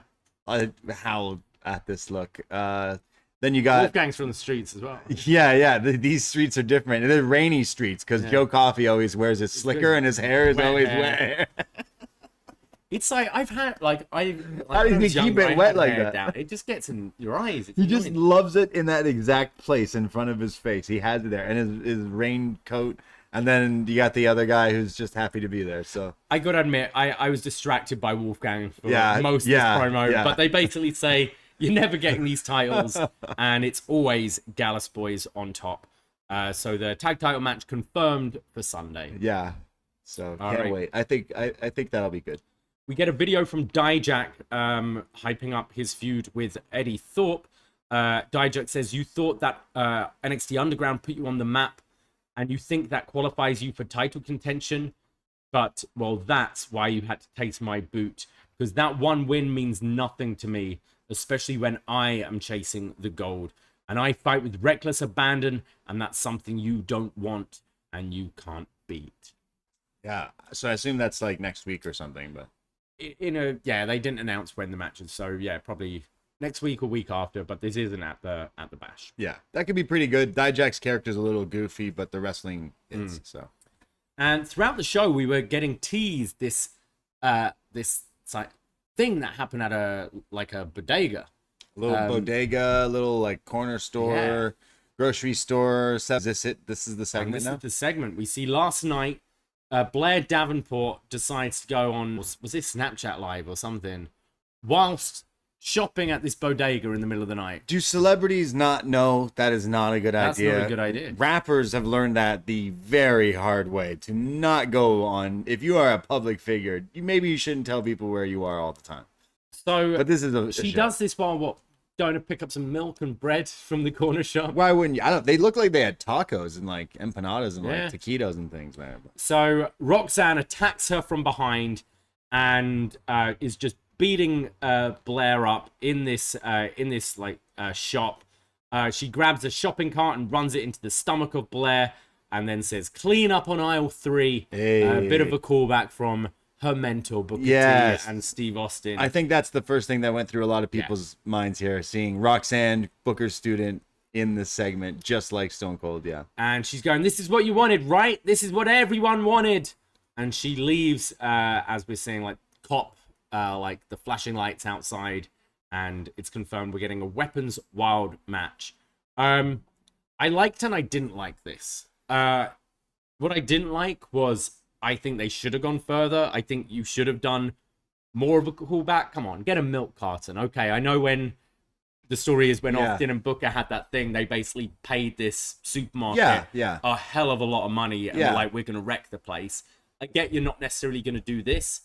I howled at this look. Then you got Wolfgang's from the streets as well. Yeah. These streets are different. They're rainy streets because Joe Coffey always wears his slicker and his hair is always wet. It's like I've had like How does he keep it wet like that? Down. It just gets in your eyes. It's he just annoying. loves it in that exact place in front of his face. He has it there, and his raincoat. And then you got the other guy who's just happy to be there. So I gotta admit, I was distracted by Wolfgang for most of this promo. But they basically say you're never getting these titles, and it's always Gallus Boys on top. So the tag title match confirmed for Sunday. Yeah. So can't wait. I think that'll be good. We get a video from Dijak hyping up his feud with Eddie Thorpe. Dijak says, you thought that NXT Underground put you on the map and you think that qualifies you for title contention. But, well, that's why you had to taste my boot. Because that one win means nothing to me, especially when I am chasing the gold. And I fight with reckless abandon, and that's something you don't want and you can't beat. Yeah, so I assume that's like next week or something, but... they didn't announce when the match is, so yeah, probably next week or week after, but this isn't at the bash. Yeah, that could be pretty good. Dijak's character's a little goofy, but the wrestling is so. And throughout the show, we were getting teased this thing that happened at a bodega. A little bodega, little like corner store, grocery store. Is this it? This is the segment this now? Is the segment. We see last night, Blair Davenport decides to go on, was this Snapchat Live or something, whilst shopping at this bodega in the middle of the night. Do celebrities not know that is not a good idea? That's not a good idea. Rappers have learned that the very hard way, to not go on. If you are a public figure, maybe you shouldn't tell people where you are all the time. So, but this is she does this while going to pick up some milk and bread from the corner shop. Why wouldn't you? They look like they had tacos and like empanadas and like taquitos and things, man. So Roxanne attacks her from behind and is just beating Blair up in this shop. She grabs a shopping cart and runs it into the stomach of Blair and then says, "Clean up on aisle 3." A bit of a callback from her mentor, Booker T and Steve Austin. I think that's the first thing that went through a lot of people's minds here, seeing Roxanne, Booker's student, in this segment, just like Stone Cold, And she's going, "This is what you wanted, right? This is what everyone wanted." And she leaves, as we're seeing, like, like the flashing lights outside, and it's confirmed we're getting a Weapons Wild match. I liked and I didn't like this. What I didn't like was, I think they should have gone further. I think you should have done more of a callback. Come on, get a milk carton. Okay, I know when the story is when Yeah. Austin and Booker had that thing, they basically paid this supermarket a hell of a lot of money, and were like, we're gonna wreck the place. I get you're not necessarily gonna do this,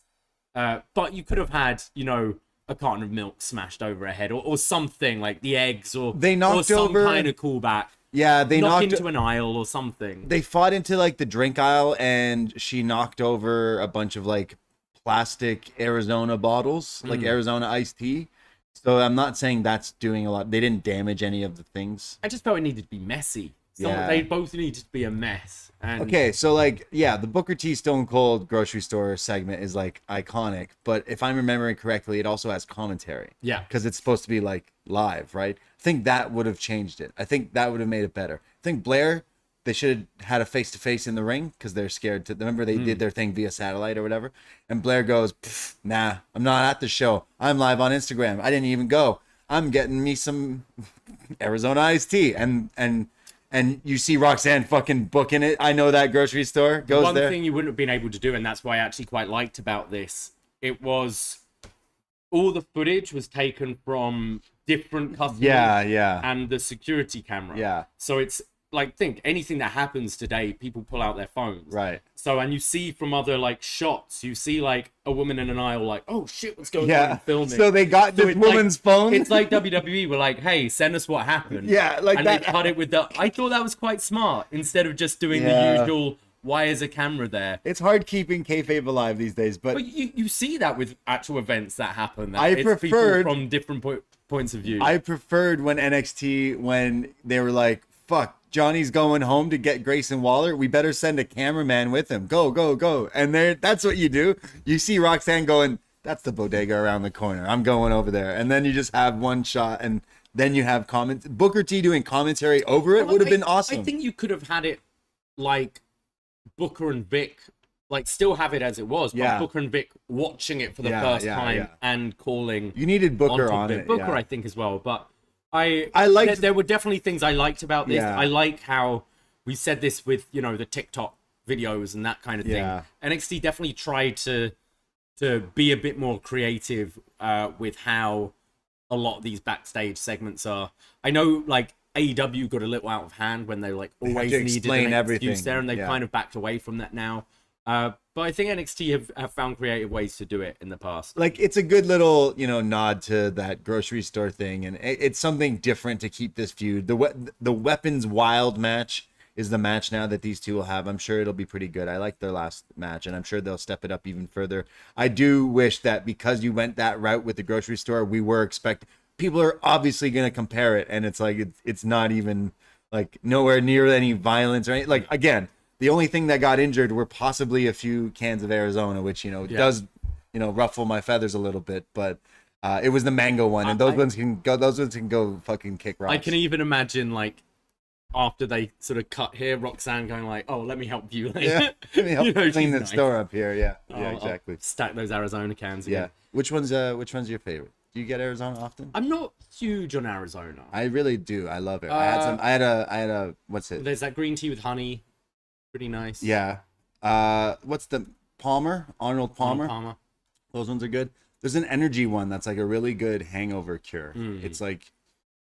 but you could have had, you know, a carton of milk smashed over a head, or something like the eggs, or they knocked or some over kind of callback. Yeah, they knocked knocked into an aisle or something. They fought into like the drink aisle, and she knocked over a bunch of like plastic Arizona bottles, like Arizona iced tea. So I'm not saying that's doing a lot. They didn't damage any of the things. I just felt it needed to be messy. They both needed to be a mess. And Okay, so like, yeah, the Booker T Stone Cold grocery store segment is like iconic, but if I'm remembering correctly, it also has commentary. Yeah. Because it's supposed to be like live, right? I think that would have changed it. I think that would have made it better. I think Blair, they should have had a face-to-face in the ring because they're scared to. Remember, they did their thing via satellite or whatever, and Blair goes, "Nah, I'm not at the show. I'm live on Instagram. I didn't even go. I'm getting me some Arizona iced tea." And you see Roxanne fucking booking it. I know that grocery store goes one there. thing you wouldn't have been able to do, and that's why I actually quite liked about this, it was all the footage was taken from different customers. Yeah. And the security camera. Yeah. So it's like, think anything that happens today, people pull out their phones. Right. So, and you see from other like shots, you see like a woman in an aisle, like, oh shit, what's going on? Yeah. Filming. So they got this it's woman's phone. It's like WWE were like, hey, send us what happened. Yeah, like and that. they cut it with the. I thought that was quite smart instead of just doing the usual. Why is a camera there? It's hard keeping kayfabe alive these days, but you see that with actual events that happen. That I it's preferred- people from different points of view. I preferred when NXT, when they were like, fuck, Johnny's going home to get Grayson Waller. We better send a cameraman with him. Go, go, go. And that's what you do. You see Roxanne going, that's the bodega around the corner. I'm going over there. And then you just have one shot, and then you have Booker T doing commentary over it would have been awesome. I think you could have had it like Booker and Vic, like still have it as it was, but Booker and Vic watching it for the first time and calling. You needed Booker on it. it. Booker, I think, as well. But I liked. There were definitely things I liked about this. Yeah. I like how we said this with, you know, the TikTok videos and that kind of thing. Yeah. NXT definitely tried to be a bit more creative with how a lot of these backstage segments are. I know, like, AEW got a little out of hand when they like always needed an excuse there, and they've kind of backed away from that now. But I think NXT have found creative ways to do it in the past. Like, it's a good little, you know, nod to that grocery store thing, and it's something different to keep this feud. The Weapons Wild match is the match now that these two will have. I'm sure it'll be pretty good. I like their last match, and I'm sure they'll step it up even further. I do wish that because you went that route with the grocery store, we were expecting. People are obviously going to compare it, and it's like it's not even like nowhere near any violence or anything. Like, again, the only thing that got injured were possibly a few cans of Arizona, which, you know, does, you know, ruffle my feathers a little bit, but it was the mango one, and those ones can go fucking kick rocks. I can even imagine, like, after they sort of cut here, Roxanne going like, "Oh, let me help you." Like, let me help you know, clean the nice. store up here. Yeah, I'll exactly. stack those Arizona cans again. Yeah. Which one's your favorite? Do you get Arizona often? I'm not huge on Arizona. I really do. I love it. I had a what's it? There's that green tea with honey. Pretty nice. Yeah. What's the Palmer? Arnold Palmer. Palmer. Those ones are good. There's an energy one that's like a really good hangover cure. It's like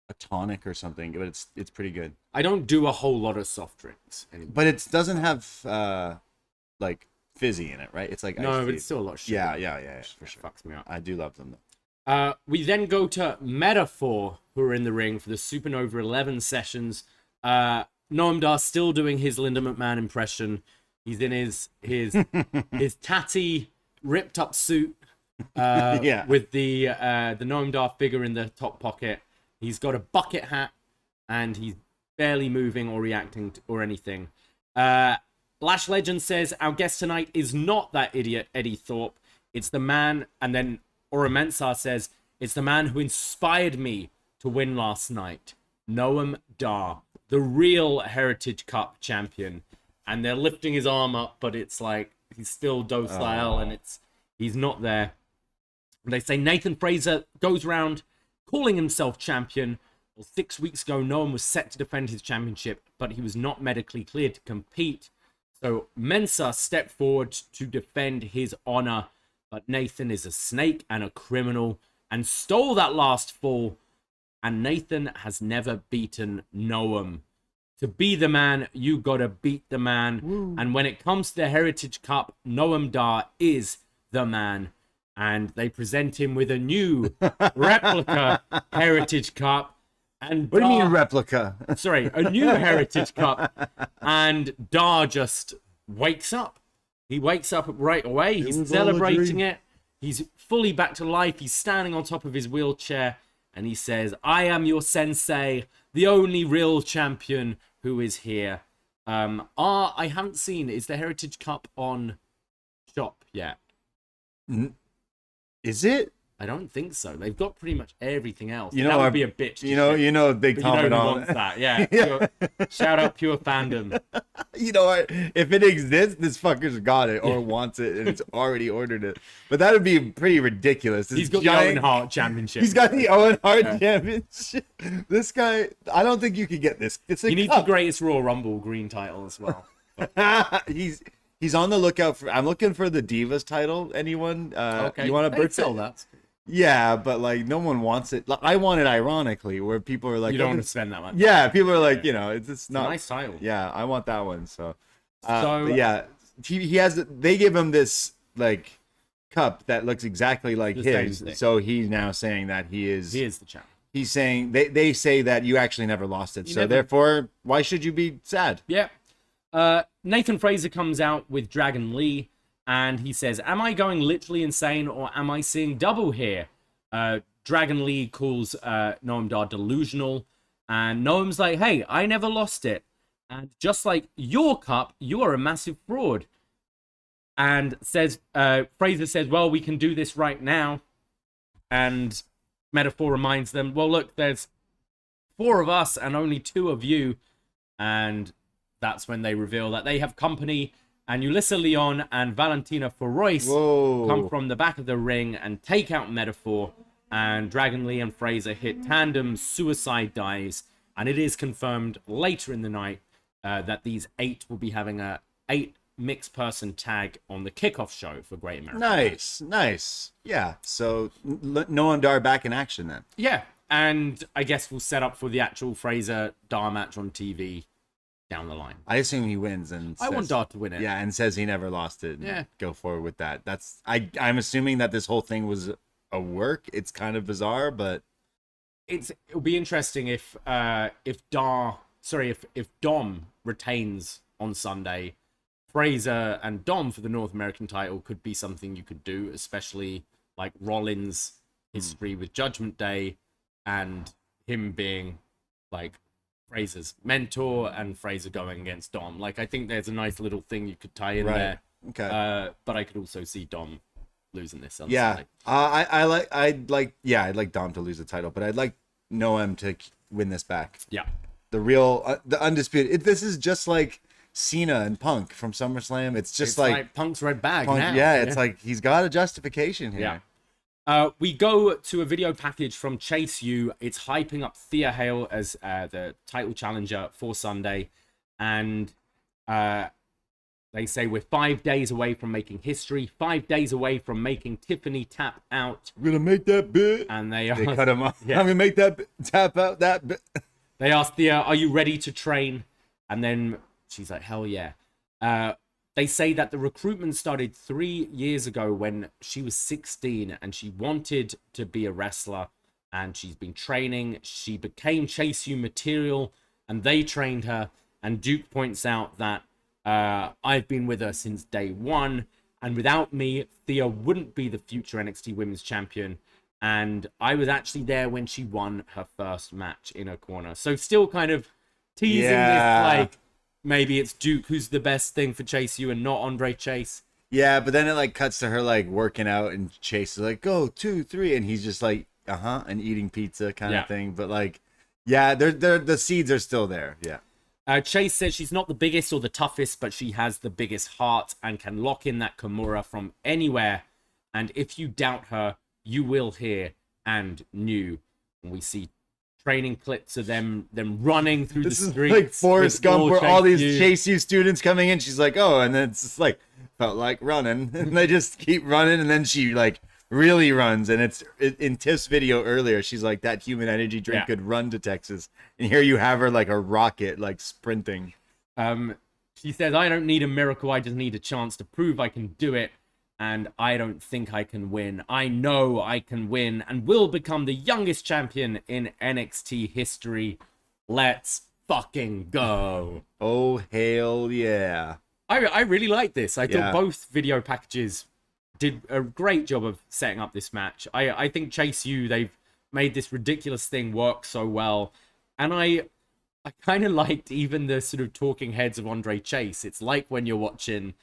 a tonic or something, but it's pretty good. I don't do a whole lot of soft drinks anymore. But it doesn't have like fizzy in it, right? It's like no, but it's still a lot of sugar. Yeah, for sure. Fucks me up. I do love them though. We then go to Metaphor, who are in the ring for the Supernova 11 sessions. Noam Dar still doing his Linda McMahon impression. He's in his his tatty, ripped up suit with the Noam Dar figure in the top pocket. He's got a bucket hat, and he's barely moving or reacting or anything. Lash Legend says, our guest tonight is not that idiot Eddie Thorpe. It's the man, and then Ora Mensah says, it's the man who inspired me to win last night. Noam Dar, the real Heritage Cup champion. And they're lifting his arm up, but it's like he's still docile and he's not there. They say Nathan Fraser goes around calling himself champion. Well, 6 weeks ago, Noam was set to defend his championship, but he was not medically cleared to compete. So Mensah stepped forward to defend his honor. But Nathan is a snake and a criminal and stole that last fall. and Nathan has never beaten Noam. To be the man, you gotta beat the man. Woo. And when it comes to the Heritage Cup, Noam Dar is the man. And they present him with a new replica Heritage Cup. And What do you mean replica? Sorry, a new Heritage Cup. And Dar just wakes up. He wakes up right away. He's celebrating it. He's fully back to life. He's standing on top of his wheelchair. And he says, I am your sensei, the only real champion who is here. I haven't seen, is the Heritage Cup on shop yet? Is it? I don't think so. They've got pretty much everything else. You know, that would be a bitch. You know, big comment on wants that. Yeah. Pure, shout out Pure Fandom. You know what? If it exists, this fucker's got it or wants it, and it's already ordered it. But that would be pretty ridiculous. He's got the Owen Hart Championship. He's got the Owen Hart Championship. This guy, I don't think you could get this. It's he needs the Greatest Royal Rumble green title as well. He's on the lookout for. I'm looking for the Divas title. Anyone? Okay. You want to sell that? Yeah, but like no one wants it. Like, I want it ironically, where people are like, you don't want to spend that much. Yeah, people are like, you know, it's not a nice title. Yeah, I want that one. So yeah, he has. They give him this like cup that looks exactly like his. So he's now saying that he is the champ. He's saying they say that you actually never lost it. Therefore, why should you be sad? Yeah. Nathan Fraser comes out with Dragon Lee. And he says, am I going literally insane or am I seeing double here? Dragon Lee calls Noam Dar delusional. And Noam's like, hey, I never lost it. And just like your cup, you are a massive fraud. And says, Fraser says, well, we can do this right now. And Metaphor reminds them, well, look, there's 4 of us and only 2 of you. And that's when they reveal that they have company. And Ulissa Leon and Valentina Feroz come from the back of the ring and take out Metaphor. And Dragon Lee and Fraser hit tandem suicide dives. And it is confirmed later in the night that these 8 will be having a 8 mixed person tag on the kickoff show for Great American. Nice. Yeah. So Noam Dar back in action then. Yeah. And I guess we'll set up for the actual Fraser Dar match on TV down the line. I assume he wins, and I want Dar to win it. Yeah, and says he never lost it. Yeah, go forward with that. I'm assuming that this whole thing was a work. It's kind of bizarre, but it'll be interesting if Dom retains on Sunday. Fraser and Dom for the North American title could be something you could do, especially like Rollins' history with Judgment Day and him being like Fraser's mentor and Fraser going against Dom. Like, I think there's a nice little thing you could tie in there. Okay. But I could also see Dom losing this. Yeah. I'd like Dom to lose the title, but I'd like Noam to win this back. Yeah. The real, the undisputed. This is just like Cena and Punk from SummerSlam. It's just like Punk's red bag Punk, now. Yeah, it's like he's got a justification here. Yeah. We go to a video package from Chase U. It's hyping up Thea Hale as the title challenger for Sunday. And they say we're 5 days away from making history, 5 days away from making Tiffany tap out. We're going to make that bit. And they cut him off. Yeah. I'm going to make that tap out that bit. They ask Thea, are you ready to train? And then she's like, hell yeah. They say that the recruitment started 3 years ago when she was 16 and she wanted to be a wrestler and she's been training. She became Chase U material and they trained her. And Duke points out that I've been with her since day one. And without me, Thea wouldn't be the future NXT Women's Champion. And I was actually there when she won her first match in her corner. So still kind of teasing this, like, maybe it's Duke who's the best thing for Chase U and not Andre Chase. Yeah, but then it like cuts to her like working out and Chase is like, go 2, 3, and he's just like, and eating pizza kind of thing. But like, yeah, they're the seeds are still there. Yeah. Chase says she's not the biggest or the toughest, but she has the biggest heart and can lock in that Kimura from anywhere. And if you doubt her, you will hear and knew. And we see training clips of them running through the streets. This is like Forrest Gump, where all these Chase U students coming in. She's like, oh, and then it's just like, felt like running. And they just keep running. And then she like really runs. And in Tiff's video earlier, she's like, that human energy drink could run to Texas. And here you have her like a rocket, like sprinting. She says, I don't need a miracle. I just need a chance to prove I can do it. And I don't think I can win. I know I can win and will become the youngest champion in NXT history. Let's fucking go. Oh, hell yeah. I really like this. I thought both video packages did a great job of setting up this match. I think Chase U, they've made this ridiculous thing work so well. And I kind of liked even the sort of talking heads of Andre Chase. It's like when you're watching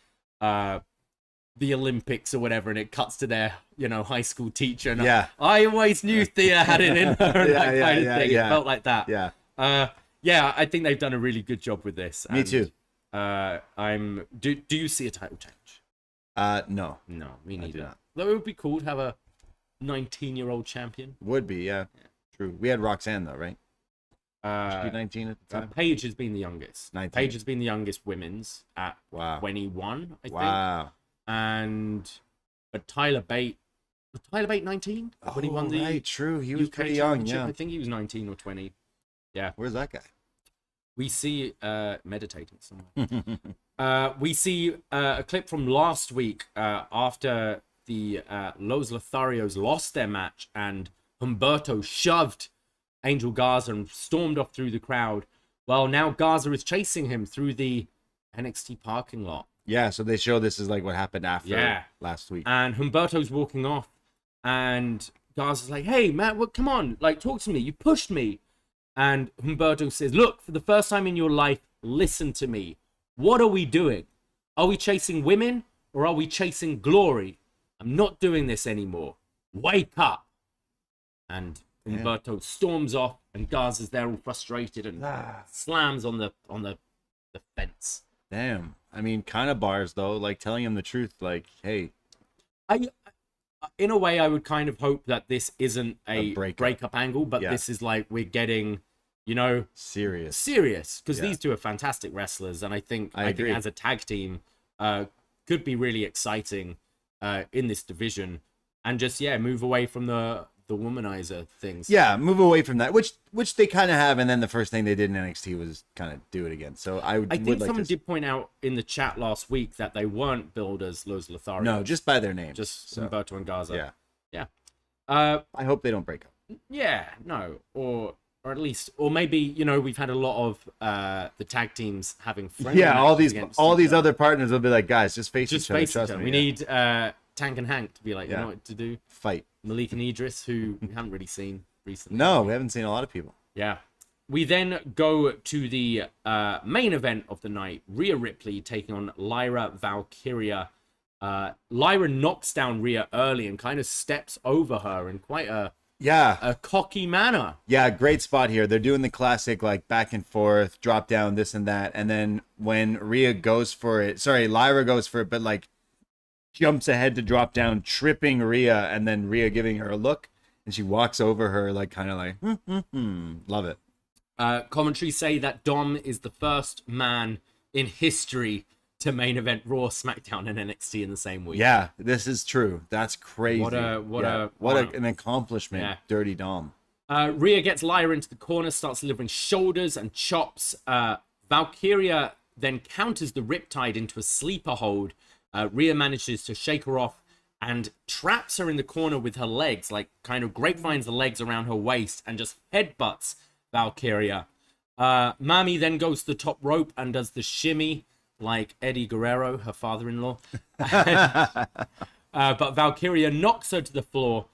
the Olympics or whatever, and it cuts to their, high school teacher. And I always knew Thea had it in her. And that kind of thing. It felt like that. Yeah. I think they've done a really good job with this. Me too. Do you see a title change? No, me neither. Though it would be cool to have a 19-year-old champion. Would be, yeah. True. We had Roxanne though, right? Should be 19 at the time. Paige has been the youngest. 19. Paige has been the youngest women's at 21, I think. Wow. But Tyler Bate, was Tyler Bate 19 when he won the right, true. He was UK pretty young, yeah. I think he was 19 or 20. Yeah. Where's that guy? We see meditating somewhere. We see a clip from last week after the Los Lotharios lost their match and Humberto shoved Angel Garza and stormed off through the crowd. Well, now Garza is chasing him through the NXT parking lot. Yeah, so they show this is like what happened after last week. And Humberto's walking off and Garza's like, hey, man, come on, like, talk to me. You pushed me. And Humberto says, look, for the first time in your life, listen to me. What are we doing? Are we chasing women or are we chasing glory? I'm not doing this anymore. Wake up. And Humberto storms off and Garza's there all frustrated and slams on the fence. Damn. I mean, kind of bars, though, like telling him the truth, like, hey. In a way, I would kind of hope that this isn't a breakup angle, but this is like we're getting, serious. Because these two are fantastic wrestlers, and I think as a tag team, could be really exciting in this division, and just move away from the womanizer things. Yeah, move away from that, which they kind of have, and then the first thing they did in NXT was kind of do it again. So I think someone did point out in the chat last week that they weren't billed as Los Lotharios. No, just by their name. Just Humberto and Garza. Yeah. I hope they don't break up. Yeah, no, or at least, or maybe we've had a lot of the tag teams having friends. Yeah, all these other partners will be like, guys, just face each other. Trust me. We need Tank and Hank to be like, you know what to do. Fight. Malik and Idris, who we haven't really seen recently. No, we haven't seen a lot of people. Yeah. We then go to the main event of the night. Rhea Ripley taking on Lyra Valkyria. Lyra knocks down Rhea early and kind of steps over her in quite a cocky manner. Yeah, great spot here. They're doing the classic like back and forth, drop down, this and that. And then when Lyra goes for it, but like jumps ahead to drop down, tripping Rhea, and then Rhea giving her a look, and she walks over her like kind of like, love it. Commentary say that Dom is the first man in history to main event Raw, SmackDown, and NXT in the same week. Yeah, this is true. That's crazy. What an accomplishment. Yeah. Dirty Dom. Rhea gets Lyra into the corner, starts delivering shoulders and chops. Valkyria then counters the Riptide into a sleeper hold. Rhea manages to shake her off and traps her in the corner with her legs, like kind of grapevines the legs around her waist and just headbutts Valkyria. Mami then goes to the top rope and does the shimmy like Eddie Guerrero, her father-in-law. But Valkyria knocks her to the floor,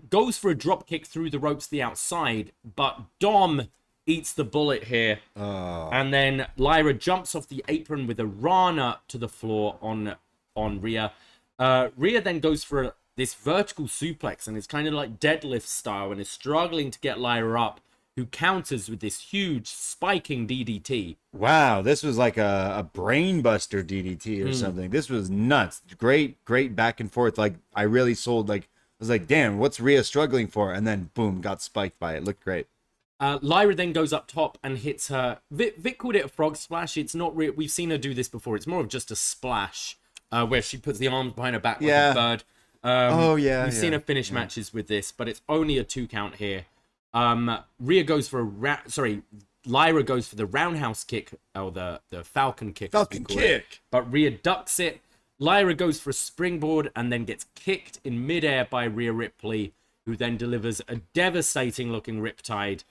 goes for a drop kick through the ropes to the outside, but Dom eats the bullet here. And then Lyra jumps off the apron with a Rana to the floor on Rhea. Rhea then goes for this vertical suplex, and it's kind of like deadlift style, and is struggling to get Lyra up, who counters with this huge spiking DDT. Wow, this was like a brainbuster DDT or something. This was nuts. Great back and forth. Like, I really sold, like, I was like, damn, what's Rhea struggling for? And then, boom, got spiked by it. Looked great. Lyra then goes up top and hits her. Vic called it a frog splash. It's not real. We've seen her do this before. It's more of just a splash where she puts the arms behind her back like a bird. Yeah. We've seen her finish matches with this, but it's only a 2 count here. Lyra goes for the roundhouse kick, or the Falcon kick. Falcon kick. But Rhea ducks it. Lyra goes for a springboard and then gets kicked in midair by Rhea Ripley, who then delivers a devastating-looking Riptide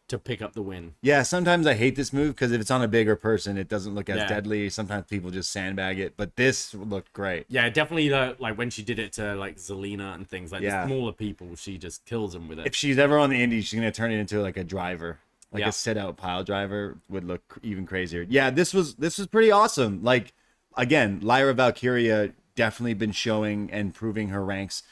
to pick up the win. Yeah, sometimes I hate this move because if it's on a bigger person, it doesn't look as deadly. Sometimes people just sandbag it, but this looked great. Yeah, definitely. Like when she did it to like Zelina and things like the smaller people, she just kills them with it. If she's ever on the Indies, she's gonna turn it into like a driver, like a sit-out pile driver. Would look even crazier. Yeah, this was pretty awesome. Like, again, Lyra Valkyria definitely been showing and proving her ranks,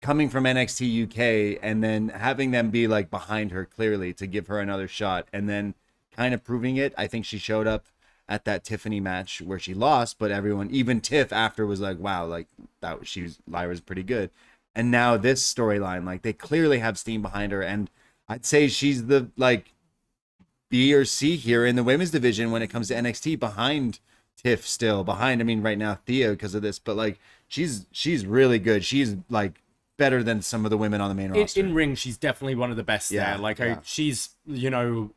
coming from NXT UK, and then having them be like behind her clearly to give her another shot, and then kind of proving it. I think she showed up at that Tiffany match where she lost, but everyone, even Tiff after, was like, wow, like Lyra's pretty good. And now this storyline, like they clearly have steam behind her, and I'd say she's the like B or C here in the women's division when it comes to NXT, behind Tiff, still behind, I mean, right now Thea because of this, but like she's really good. She's like better than some of the women on the main roster. In ring, she's definitely one of the best there. Like she's, you know,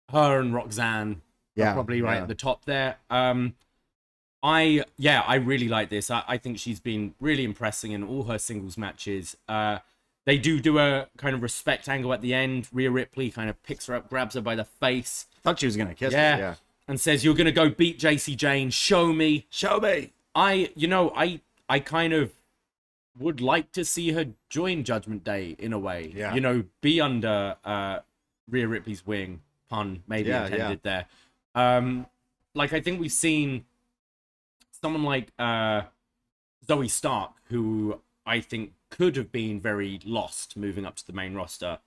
her and Roxanne are probably right at the top there. I really like this. I think she's been really impressing in all her singles matches. They do a kind of respect angle at the end. Rhea Ripley kind of picks her up, grabs her by the face. Thought she was gonna kiss her. Yeah. And says, "You're gonna go beat JC Jane. Show me." I kind of would like to see her join Judgment Day in a way. Yeah. You know, be under Rhea Ripley's wing. Pun maybe intended there. Like I think we've seen someone like Zoe Stark, who I think could have been very lost moving up to the main roster.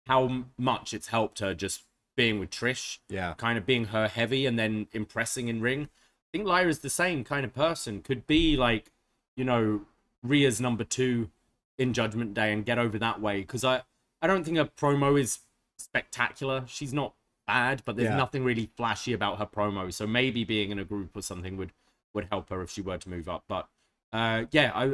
How much it's helped her just being with Trish, kind of being her heavy and then impressing in ring. I think Lyra's the same kind of person. Could be like, you know, Rhea's number 2 in Judgment Day and get over that way. Because I don't think her promo is spectacular. She's not bad, but there's nothing really flashy about her promo. So maybe being in a group or something would help her if she were to move up. But I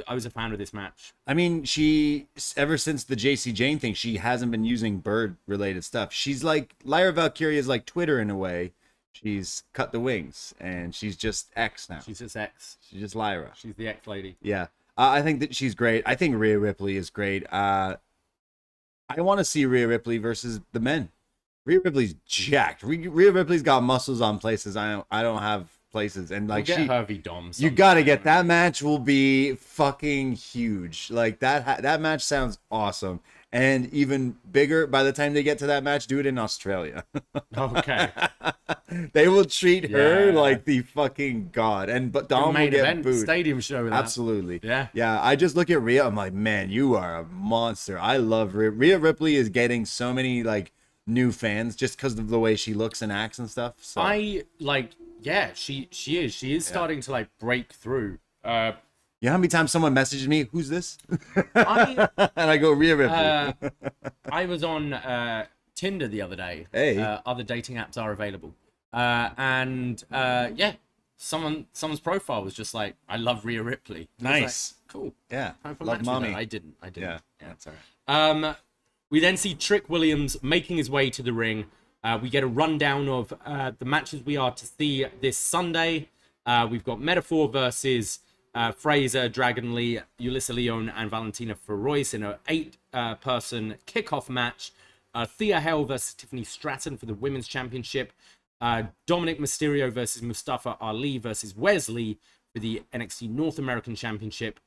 was a fan of this match. I mean, she, ever since the JC Jane thing, she hasn't been using bird-related stuff. She's like, Lyra Valkyria is like Twitter in a way. She's cut the wings, and she's just X now. She's just X. She's just Lyra. She's the X lady. Yeah. I think that she's great. I think Rhea Ripley is great. I want to see Rhea Ripley versus the men. Rhea Ripley's jacked. Rhea Ripley's got muscles on places I don't have places, and like we'll get Hervey Dom. You gotta get that match. Will be fucking huge. Like that match sounds awesome, and even bigger by the time they get to that match. Do it in Australia. Okay. They will treat her like the fucking god, but Dom will get booed. Stadium show. That. Absolutely. Yeah. I just look at Rhea. I'm like, man, you are a monster. I love Rhea. Rhea Ripley is getting so many like new fans just because of the way she looks and acts and stuff. So. She is starting to like break through. You know how many times someone messages me, "Who's this?" And I go, Rhea Ripley. I was on Tinder the other day. Hey. Other dating apps are available. Someone's profile was just like, "I love Rhea Ripley." Nice. Like, cool. Yeah. Love mommy. I didn't. Yeah, that's all right. We then see Trick Williams making his way to the ring. We get a rundown of the matches we are to see this Sunday. We've got Metaphor versus Fraser, Dragon Lee, Ulissa Leon, and Valentina Feroz in an 8-person kickoff match. Thea Hale versus Tiffany Stratton for the Women's Championship. Dominic Mysterio versus Mustafa Ali versus Wesley for the NXT North American Championship.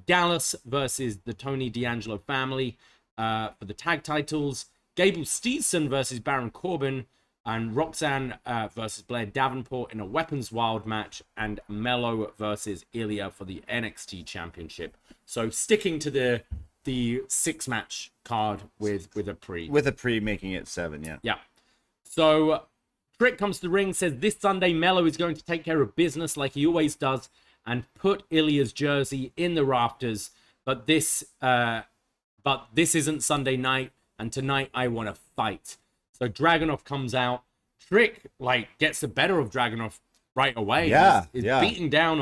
Gallus versus the Tony D'Angelo family for the tag titles. Gable Steveson versus Baron Corbin, and Roxanne versus Blair Davenport in a Weapons Wild match, and Mello versus Ilja for the NXT Championship. So sticking to the 6-match card with a pre. With a pre, making it 7, yeah. Yeah. So Trick comes to the ring, says this Sunday Mello is going to take care of business like he always does and put Ilja's jersey in the rafters, but this isn't Sunday night. And tonight I want to fight. So Dragunov comes out. Trick gets the better of Dragunov right away. Yeah, He's beating down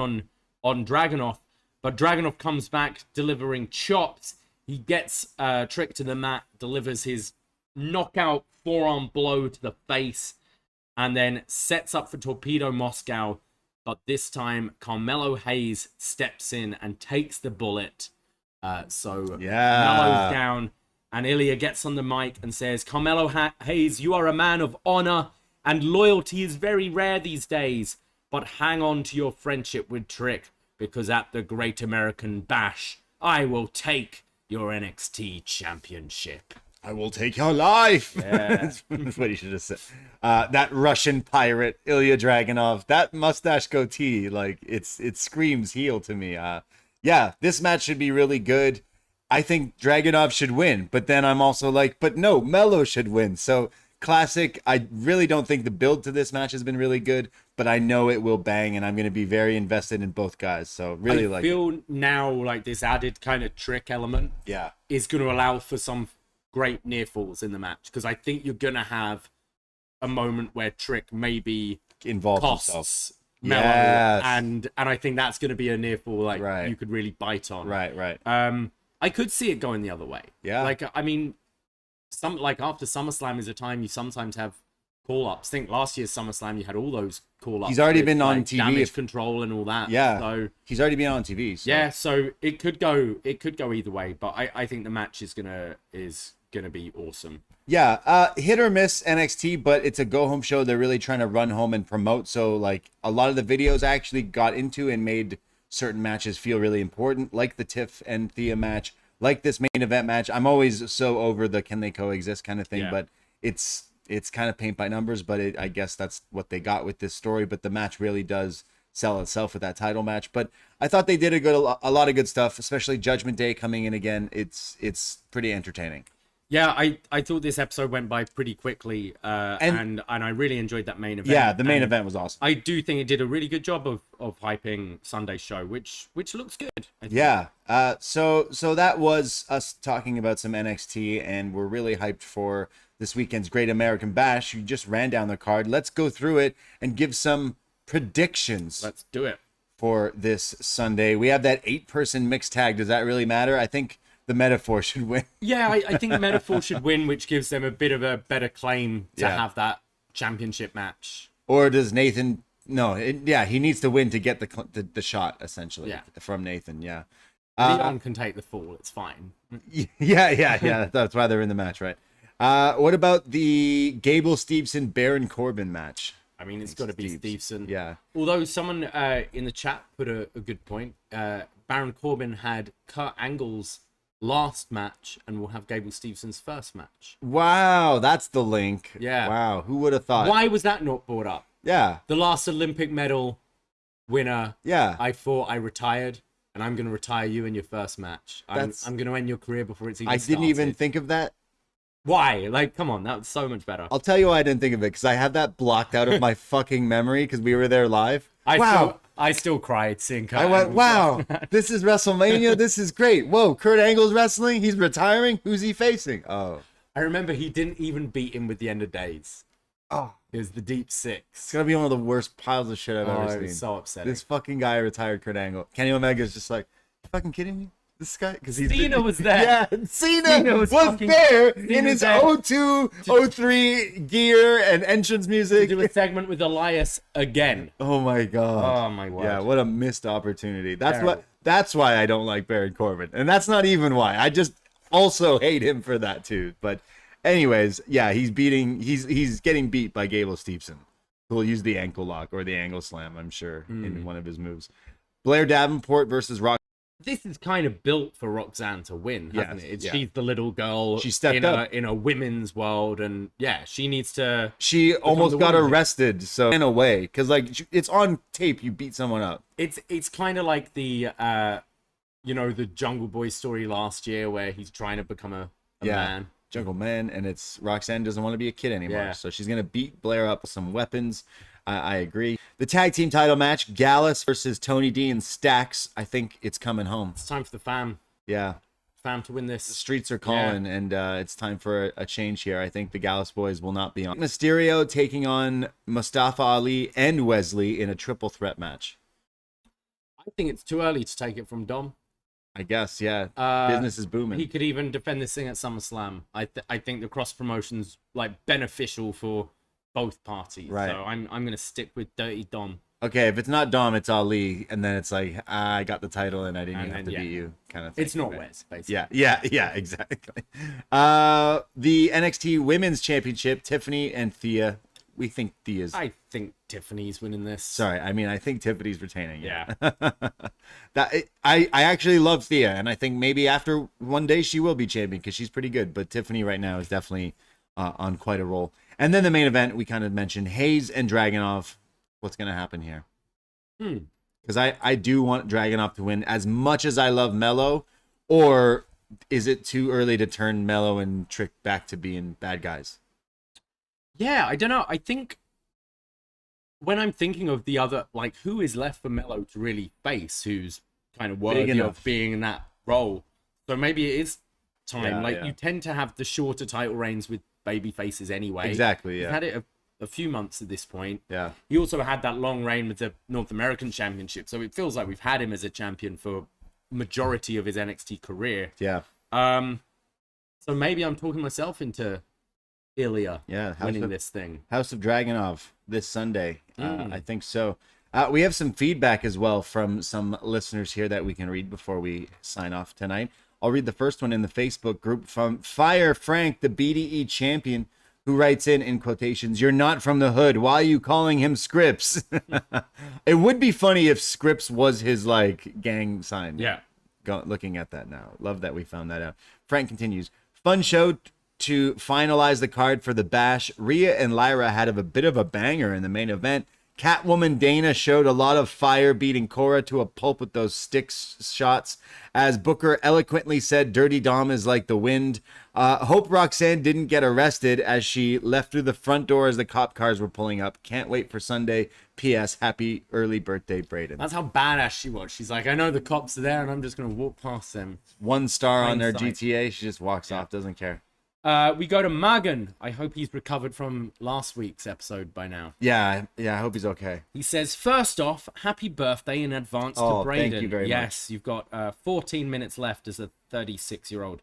on Dragunov. But Dragunov comes back delivering chops. He gets Trick to the mat, delivers his knockout forearm blow to the face, and then sets up for Torpedo Moscow. But this time, Carmelo Hayes steps in and takes the bullet. So Melo's down, and Ilja gets on the mic and says, Carmelo Hayes, you are a man of honor, and loyalty is very rare these days. But hang on to your friendship with Trick, because at the Great American Bash, I will take your NXT championship. I will take your life. Yeah. That's what he should have said. That Russian pirate, Ilja Dragunov, that mustache goatee, like it screams heel to me. Yeah, this match should be really good. I think Dragunov should win, but then I'm also like, but no, Melo should win. So classic. I really don't think the build to this match has been really good, but I know it will bang, and I'm going to be very invested in both guys. So really I feel now like this added kind of Trick element is going to allow for some great near falls in the match, because I think you're going to have a moment where Trick maybe involves costs himself. Melo, Yes. and I think that's going to be a near fall like Right. you could really bite on. Right. I could see it going the other way. Yeah. Like, I mean, after SummerSlam is a time you sometimes have call-ups. I think last year's SummerSlam you had all those call-ups. He's already with, been on like, TV. Damage control and all that. Yeah. So He's already been on TV. So. yeah, so it could go either way, but I think the match is gonna be awesome. Yeah, hit or miss NXT, but it's a go home show. They're really trying to run home and promote. So like a lot of the videos I actually got into and made certain matches feel really important, like the Tiff and Thea match, like this main event match. I'm always so over the can they coexist kind of thing, but it's kind of paint by numbers, but I guess that's what they got with this story. But the match really does sell itself with that title match. But I thought they did a lot of good stuff, especially Judgment Day coming in again. It's pretty entertaining. Yeah, I thought this episode went by pretty quickly, and I really enjoyed that main event. Yeah, the main event was awesome. I do think it did a really good job of hyping Sunday's show, which looks good. I think. Yeah. So that was us talking about some NXT, and we're really hyped for this weekend's Great American Bash. You just ran down the card. Let's go through it and give some predictions. Let's do it for this Sunday. We have that 8-person mixed tag. Does that really matter? I think the Metaphor should win. Yeah, I think Metaphor should win, which gives them a bit of a better claim to have that championship match. Or does Nathan? No, he needs to win to get the shot, essentially, from Nathan. Yeah. Leon can take the fall. It's fine. Yeah. That's why they're in the match, right? What about the Gable Steveson Baron Corbin match? I mean, it's got to be Steveson. Yeah. Although someone in the chat put a good point. Baron Corbin had Kurt Angle's last match and we'll have Gable Stevenson's first match. Wow, that's the link. Yeah. Wow, who would have thought? Why was that not brought up? Yeah. The last Olympic medal winner. Yeah. I thought I retired, and I'm going to retire you in your first match. I'm going to end your career before it's even started. I didn't even think of that. Why? Like, come on, that was so much better. I'll tell you why I didn't think of it, because I have that blocked out of my fucking memory because we were there live. I still cried seeing Kurt I went, Angle's wow, this is WrestleMania. This is great. Whoa, Kurt Angle's wrestling. He's retiring. Who's he facing? Oh. I remember he didn't even beat him with the End of Days. Oh. It was the Deep Six. It's going to be one of the worst piles of shit I've ever seen. It was so upsetting. This fucking guy retired Kurt Angle. Kenny Omega's just like, you fucking kidding me? This guy? Because Cena was there. Yeah, Cena was there in his 02, 03 gear and entrance music. Do a segment with Elias again. Oh my god. Oh my word. Yeah, what a missed opportunity. That's why I don't like Baron Corbin. And that's not even why. I just also hate him for that too. But anyways, yeah, he's getting beat by Gable Steveson, who'll use the ankle lock or the angle slam, I'm sure, in one of his moves. Blair Davenport versus Rock. This is kind of built for Roxanne to win, hasn't it? She's the little girl. She stepped up in a women's world, and she needs to. She almost got arrested, so in a way, because like it's on tape, you beat someone up. It's kind of like the the Jungle Boy story last year where he's trying to become a man. Jungle Man, and it's Roxanne doesn't want to be a kid anymore, so she's gonna beat Blair up with some weapons. I agree. The tag team title match, Gallus versus Tony D and Stacks. I think it's coming home. It's time for the fam. Yeah. Fam to win this. The streets are calling, and it's time for a change here. I think the Gallus boys will not be on. Mysterio taking on Mustafa Ali and Wesley in a triple threat match. I I think it's too early to take it from Dom. I guess, yeah. Business is booming. He could even defend this thing at SummerSlam. I think the cross promotion's like beneficial for both parties. Right. So I'm gonna stick with Dirty Dom. Okay, if it's not Dom, it's Ali, and then it's like I got the title and I didn't even have to beat you, kind of thing. It's not Wes, basically. Yeah, exactly. The NXT Women's Championship, Tiffany and Thea. We think Thea's. I think Tiffany's winning this. Sorry, I mean I think Tiffany's retaining. Yeah. I actually love Thea, and I think maybe after one day she will be champion because she's pretty good. But Tiffany right now is definitely on quite a roll. And then the main event we kind of mentioned Hayes and Dragunov. What's going to happen here? Because I do want Dragunov to win as much as I love Melo, or is it too early to turn Melo and Trick back to being bad guys? Yeah, I don't know. I think when I'm thinking of the other, like, who is left for Melo to really face, who's kind of worthy of being in that role. So maybe it is time. You tend to have the shorter title reigns with baby faces anyway. Exactly, yeah. He's had it a few months at this point. Yeah. He also had that long reign with the North American Championship, so it feels like we've had him as a champion for majority of his NXT career. Yeah. So maybe I'm talking myself into Ilja winning this thing. House of Dragunov this Sunday. I think so. We have some feedback as well from some listeners here that we can read before we sign off tonight. I'll read the first one in the Facebook group from Fire Frank, the BDE champion, who writes in quotations, "You're not from the hood. Why are you calling him Scripps?" It would be funny if Scripps was his like gang sign. Yeah. Looking at that now. Love that we found that out. Frank continues, "Fun show to finalize the card for the Bash. Rhea and Lyra had a bit of a banger in the main event. Catwoman Dana showed a lot of fire, beating Cora to a pulp with those stick shots. As Booker eloquently said, Dirty Dom is like the wind. Hope Roxanne didn't get arrested as she left through the front door as the cop cars were pulling up. Can't wait for Sunday. P.S. Happy early birthday, Braden." That's how badass she was. She's like, I know the cops are there and I'm just going to walk past them. 1 star on their GTA. She just walks off, doesn't care. We go to Magan. I hope he's recovered from last week's episode by now. Yeah, I hope he's okay. He says, first off, happy birthday in advance to Braden. Thank you very much. Yes, you've got 14 minutes left as a 36-year-old.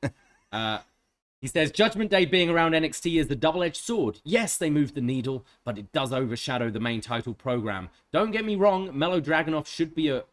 He says, Judgment Day being around NXT is the double-edged sword. Yes, they move the needle, but it does overshadow the main title program. Don't get me wrong, Melo Dragunov should be a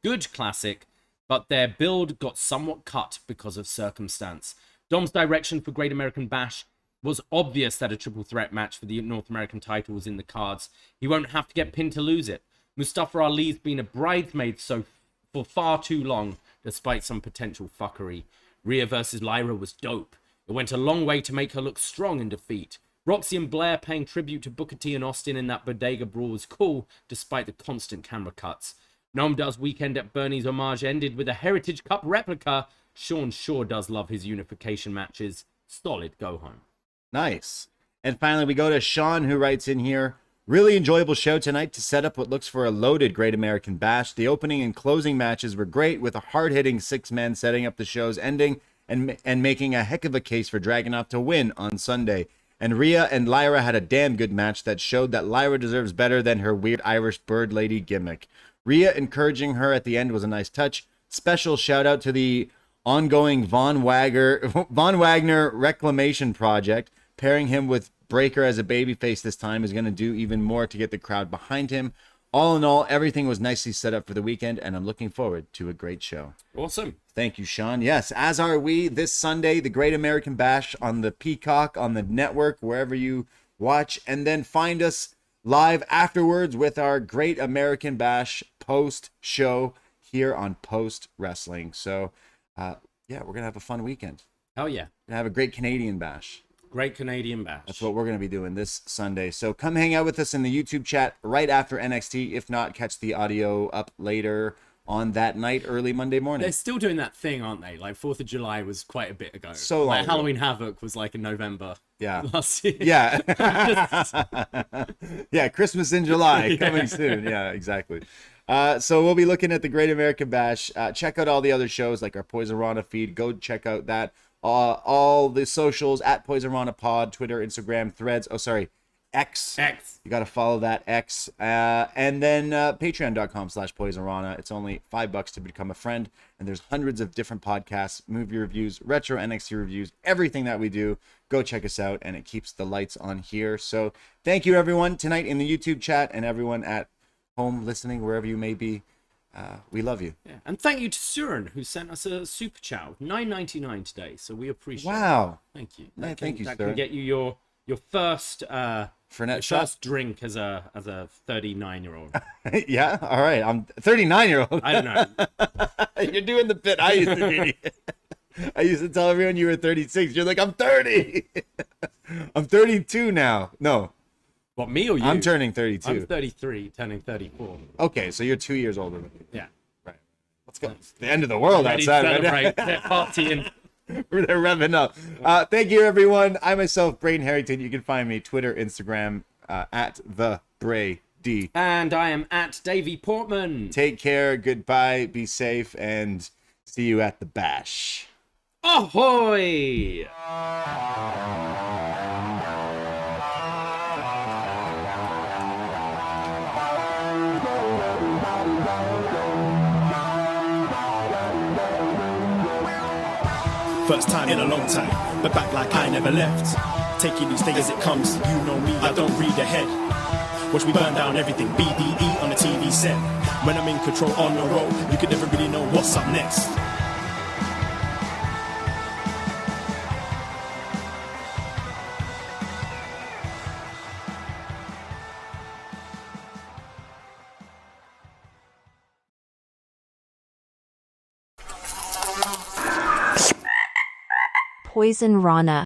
good classic, but their build got somewhat cut because of circumstance. Dom's direction for Great American Bash was obvious that a triple threat match for the North American title was in the cards. He won't have to get pinned to lose it. Mustafa Ali's been a bridesmaid for far too long, despite some potential fuckery. Rhea versus Lyra was dope. It went a long way to make her look strong in defeat. Roxy and Blair paying tribute to Booker T and Austin in that bodega brawl was cool, despite the constant camera cuts. Noam Does weekend at Bernie's homage ended with a Heritage Cup replica. Sean sure does love his unification matches. Solid go home. Nice. And finally, we go to Sean, who writes in here, really enjoyable show tonight to set up what looks for a loaded Great American Bash. The opening and closing matches were great, with a hard-hitting 6-man setting up the show's ending and making a heck of a case for Dragunov to win on Sunday. And Rhea and Lyra had a damn good match that showed that Lyra deserves better than her weird Irish bird lady gimmick. Rhea encouraging her at the end was a nice touch. Special shout out to the ongoing Von Wagner reclamation project. Pairing him with Breaker as a babyface this time is going to do even more to get the crowd behind him. All in all, everything was nicely set up for the weekend, and I'm looking forward to a great show. Awesome. Thank you, Sean. Yes, as are we. This Sunday, the Great American Bash on the Peacock, on the network, wherever you watch, and then find us live afterwards with our Great American Bash post show here on Post Wrestling. So, yeah, we're going to have a fun weekend. Hell yeah. We're going to have a great Canadian Bash. Great Canadian Bash. That's what we're going to be doing this Sunday. So come hang out with us in the YouTube chat right after NXT. If not, catch the audio up later on that night, early Monday morning. They're still doing that thing, aren't they? Like 4th of July was quite a bit ago. So long ago. Halloween Havoc was like in November. Yeah. Last year. Yeah. Yeah, Christmas in July coming soon. Yeah, exactly. So we'll be looking at the Great American Bash. Check out all the other shows like our Poisonrana feed. Go check out that. All the socials at Poisonrana Pod, Twitter, Instagram, Threads. Oh, sorry. X. X. You got to follow that X. And then patreon.com/Poisonrana. It's only $5 to become a friend. And there's hundreds of different podcasts, movie reviews, retro NXT reviews, everything that we do. Go check us out. And it keeps the lights on here. So thank you, everyone, tonight in the YouTube chat and everyone at home listening, wherever you may be. We love you. Yeah. And thank you to Surin, who sent us a super chat, $9.99 today. So we appreciate it. Wow. Thank you. Thank you, that sir. can get you your first Fernet shot? first drink as a 39-year-old. Yeah, all right. I'm 39-year-old. I don't know. You're doing the bit I used to do. I used to tell everyone you were 36. You're like, I'm 30. I'm 32 now. No. What, me or you? I'm turning 32. I'm 33, turning 34. Okay, so you're 2 years older than me. Yeah. Right. Let's go. It's the end of the world Ready outside. to Right celebrate. They're partying. They're revving up. Thank you, everyone. I myself, Braden Herrington. You can find me Twitter, Instagram, at the Brady. And I am at Davie Portman. Take care. Goodbye. Be safe, and see you at the bash. Ahoy! First time in a long time, but back like I never left. Taking each day as it comes, you know me, I don't read ahead. Watch me burn down everything, BDE on the TV set. When I'm in control on the road, you can never really know what's up next. Poisonrana.